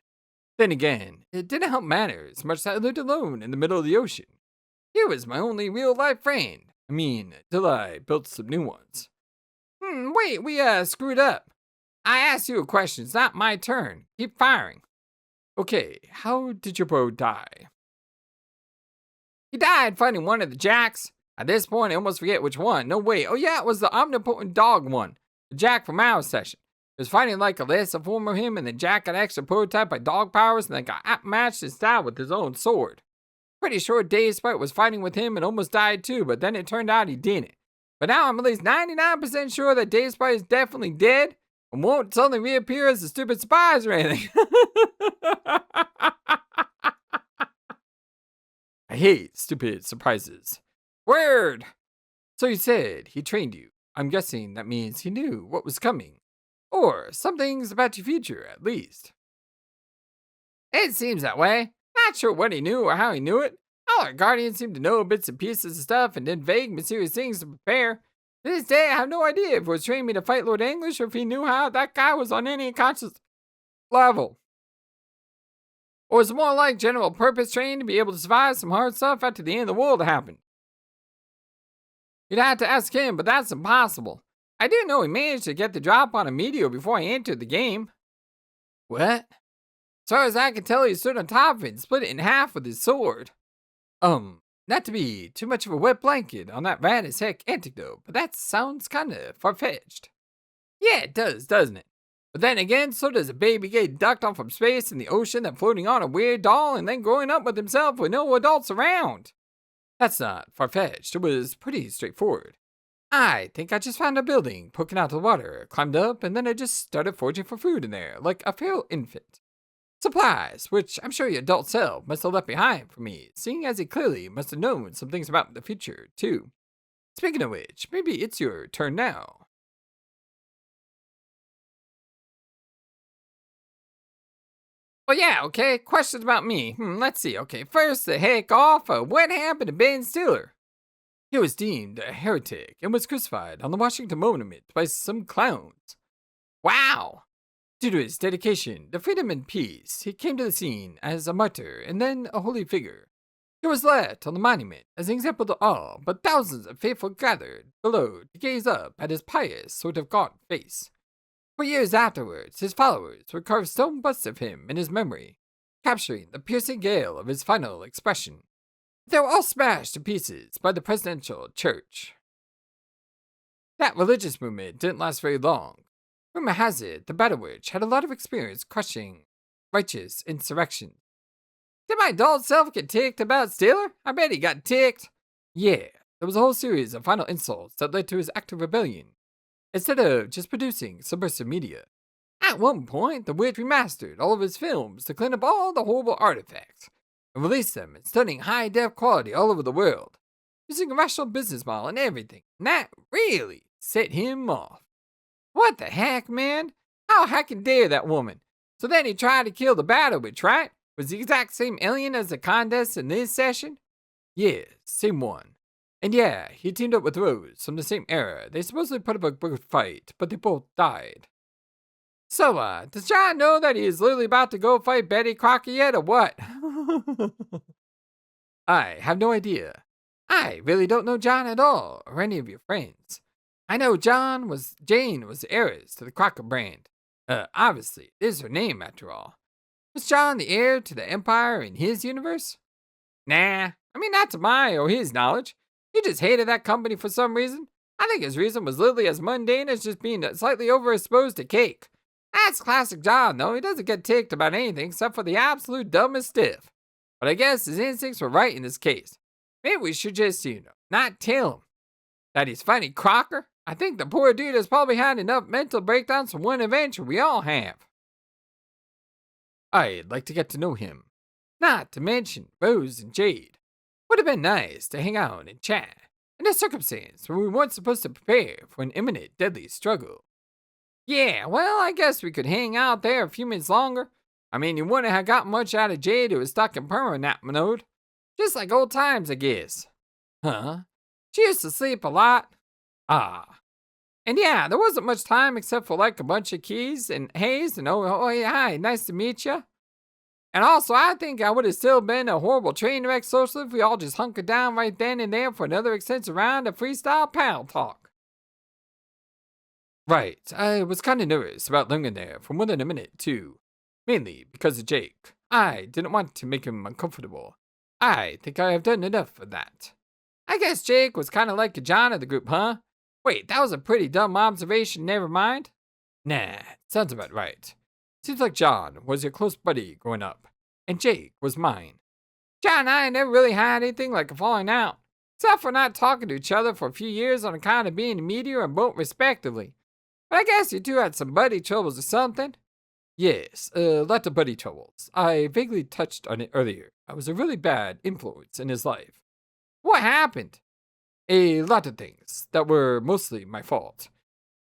Then again, it didn't help matters much that I lived alone in the middle of the ocean. He was my only real-life friend. I mean, till I built some new ones. Wait, we screwed up. I asked you a question, it's not my turn. Keep firing. Okay, how did your bro die? He died fighting one of the Jacks. At this point, I almost forget which one. No, wait. Oh, yeah, it was the omnipotent dog one. The Jack from our session. He was fighting like a lesser form of him, and then Jack got extra prototype by dog powers, and then got outmatched in style with his own sword. Pretty sure Davepetasprite was fighting with him and almost died too, but then it turned out he didn't. But now I'm at least 99% sure that Davepetasprite is definitely dead and won't suddenly reappear as a stupid surprise or anything. I hate stupid surprises. Word! So you said he trained you. I'm guessing that means he knew what was coming. Or some things about your future, at least. It seems that way. Not sure what he knew or how he knew it. All our guardians seem to know bits and pieces of stuff and did vague, mysterious things to prepare. To this day, I have no idea if it was training me to fight Lord English or if he knew how that guy was on any conscious level. Or was it more like general purpose training to be able to survive some hard stuff after the end of the world happened? You'd have to ask him, but that's impossible. I do know he managed to get the drop on a meteor before he entered the game. What? As far as I can tell, he stood on top of it and split it in half with his sword. Not to be too much of a wet blanket on that rad as heck anecdote, but that sounds kinda far-fetched. Yeah, it does, doesn't it? But then again, so does a baby getting ducked off from space in the ocean and floating on a weird doll and then growing up with himself with no adults around. That's not far-fetched, it was pretty straightforward. I think I just found a building poking out of the water, climbed up, and then I just started foraging for food in there, like a feral infant. Supplies, which I'm sure your adult self must have left behind for me, seeing as he clearly must have known some things about the future, too. Speaking of which, maybe it's your turn now. Well, yeah, okay, questions about me. Let's see, okay, first the heck off, what happened to Ben Stiller? He was deemed a heretic and was crucified on the Washington Monument by some clowns. Wow! Due to his dedication to freedom and peace, he came to the scene as a martyr and then a holy figure. He was left on the monument as an example to all, but thousands of faithful gathered below to gaze up at his pious, sort of gaunt face. For years afterwards, his followers would carve stone busts of him in his memory, capturing the piercing gale of his final expression. They were all smashed to pieces by the presidential church. That religious movement didn't last very long. Rumor has it the Battle Witch had a lot of experience crushing righteous insurrection. Did my adult self get ticked about Stiller? I bet he got ticked. Yeah, there was a whole series of final insults that led to his act of rebellion, instead of just producing subversive media. At one point, the witch remastered all of his films to clean up all the horrible artifacts, and released them in stunning high-def quality all over the world, using a rational business model and everything, and that really set him off. What the heck, man? How heckin' dare that woman? So then he tried to kill the Battle Witch, right? Was the exact same alien as the contest in this session? Yeah, same one. And yeah, he teamed up with Rose from the same era. They supposedly put up a good fight, but they both died. So, does John know that he is literally about to go fight Betty Crocker yet, or what? I have no idea. I really don't know John at all, or any of your friends. I know Jane was the heiress to the Crocker brand. Obviously, it is her name after all. Was John the heir to the empire in his universe? Nah, I mean not to my or his knowledge. He just hated that company for some reason. I think his reason was literally as mundane as just being slightly overexposed to cake. That's classic John, though. He doesn't get ticked about anything except for the absolute dumbest stuff. But I guess his instincts were right in this case. Maybe we should just, not tell him that he's fighting Crocker. I think the poor dude has probably had enough mental breakdowns from one adventure we all have. I'd like to get to know him. Not to mention Rose and Jade. Would have been nice to hang out and chat in a circumstance where we weren't supposed to prepare for an imminent deadly struggle. Yeah, well, I guess we could hang out there a few minutes longer. I mean, you wouldn't have got much out of Jade who was stuck in perma-nap mode. Just like old times, I guess. Huh? She used to sleep a lot. Ah. And yeah, there wasn't much time except for like a bunch of keys and haze and oh yeah, hi, nice to meet you. And also, I think I would have still been a horrible train wreck social if we all just hunkered down right then and there for another extensive round of freestyle pal talk. Right, I was kind of nervous about lingering there for more than a minute, too. Mainly because of Jake. I didn't want to make him uncomfortable. I think I have done enough of that. I guess Jake was kind of like a John of the group, huh? Wait, that was a pretty dumb observation, never mind. Nah, sounds about right. Seems like John was your close buddy growing up, and Jake was mine. John and I never really had anything like a falling out, except for not talking to each other for a few years on account of being a meteor and boat respectively. But I guess you two had some buddy troubles or something? Yes, lot of buddy troubles. I vaguely touched on it earlier. I was a really bad influence in his life. What happened? A lot of things that were mostly my fault.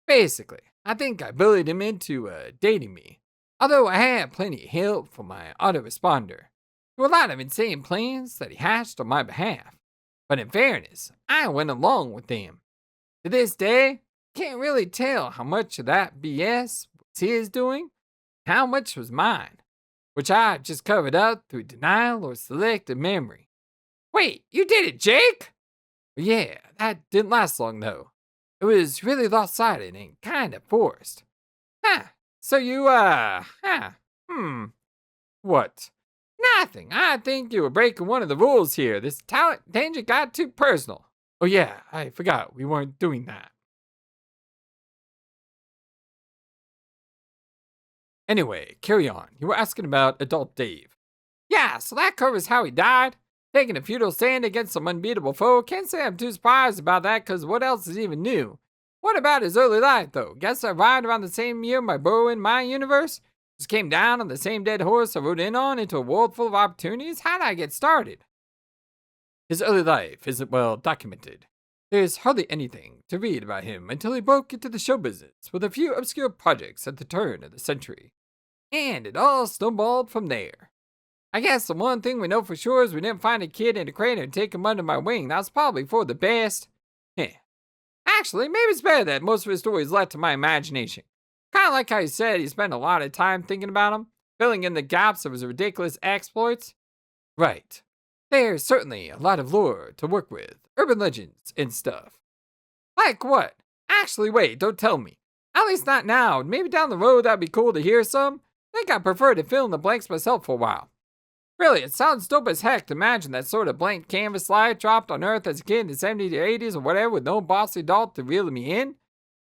Basically, I think I bullied him into dating me. Although I had plenty of help from my autoresponder. There were a lot of insane plans that he hatched on my behalf. But in fairness, I went along with them. To this day, can't really tell how much of that BS was his doing, how much was mine, which I just covered up through denial or selective memory. Wait, you did it, Jake? Yeah, that didn't last long though. It was really lopsided and kind of forced. Huh, so you, what? Nothing. I think you were breaking one of the rules here. This talent tangent got too personal. Oh yeah, I forgot we weren't doing that. Anyway, carry on. You were asking about adult Dave. Yeah, so that covers how he died. Taking a futile stand against some unbeatable foe. Can't say I'm too surprised about that, because what else is even new? What about his early life, though? Guess I arrived around the same year my bro in my universe? Just came down on the same dead horse I rode in on into a world full of opportunities? How'd I get started? His early life isn't well documented. There's hardly anything to read about him until he broke into the show business with a few obscure projects at the turn of the century. And it all snowballed from there. I guess the one thing we know for sure is we didn't find a kid in a crate and take him under my wing. That's probably for the best. Actually, maybe it's better that most of his stories left to my imagination. Kind of like how he said he spent a lot of time thinking about him, filling in the gaps of his ridiculous exploits. Right. There's certainly a lot of lore to work with, urban legends and stuff. Like what? Actually, wait, don't tell me. At least not now. Maybe down the road that'd be cool to hear some. I think I prefer to fill in the blanks myself for a while. Really, it sounds dope as heck to imagine that sort of blank canvas slide dropped on Earth as a kid in the 70s or 80s or whatever with no bossy adult to reel me in,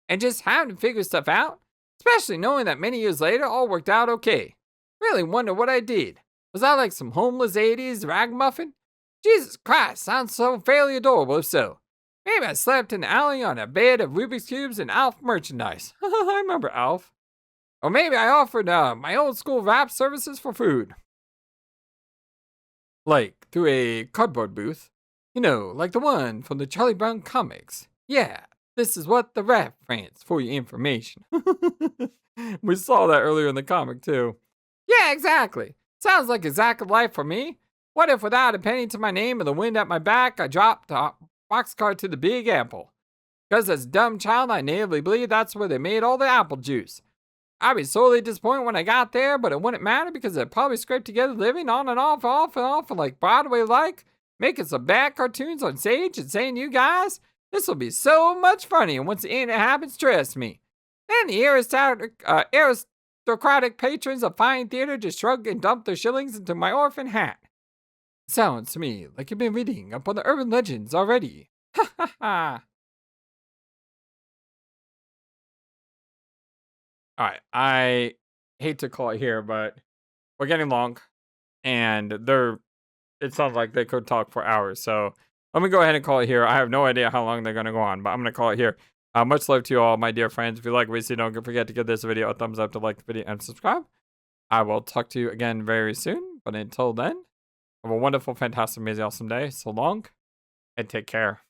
and just having to figure stuff out, especially knowing that many years later all worked out okay. Really wonder what I did. Was I like some homeless 80s ragamuffin? Jesus Christ, sounds so fairly adorable if so. Maybe I slept in the alley on a bed of Rubik's Cubes and Alf merchandise. I remember Alf. Or maybe I offered my old school rap services for food. Like, through a cardboard booth. You know, like the one from the Charlie Brown comics. Yeah, this is what the reference for your information. We saw that earlier in the comic, too. Yeah, exactly. Sounds like exact life for me. What if without a penny to my name and the wind at my back, I dropped a boxcar to the Big Apple? Because as a dumb child, I naively believed that's where they made all the apple juice. I'd be sorely disappointed when I got there, but it wouldn't matter because I'd probably scrape together living on and off, and like Broadway-like, making some bad cartoons on stage and saying, you guys, this will be so much funny, and once the internet happens, trust me. Then the aristocratic patrons of fine theater just shrug and dump their shillings into my orphan hat. Sounds to me like you've been reading up on the urban legends already. Ha ha ha. Alright, I hate to call it here, but we're getting long, and it sounds like they could talk for hours, so let me go ahead and call it here. I have no idea how long they're going to go on, but I'm going to call it here. Much love to you all, my dear friends. If you like what you see, don't forget to give this video a thumbs up to like the video and subscribe. I will talk to you again very soon, but until then, have a wonderful, fantastic, amazing, awesome day. So long, and take care.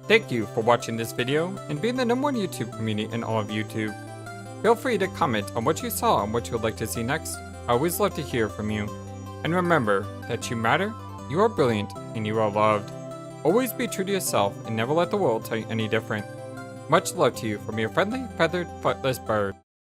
Thank you for watching this video, and being the #1 YouTube community in all of YouTube. Feel free to comment on what you saw and what you would like to see next. I always love to hear from you. And remember that you matter, you are brilliant, and you are loved. Always be true to yourself and never let the world tell you any different. Much love to you from your friendly, feathered, flightless bird.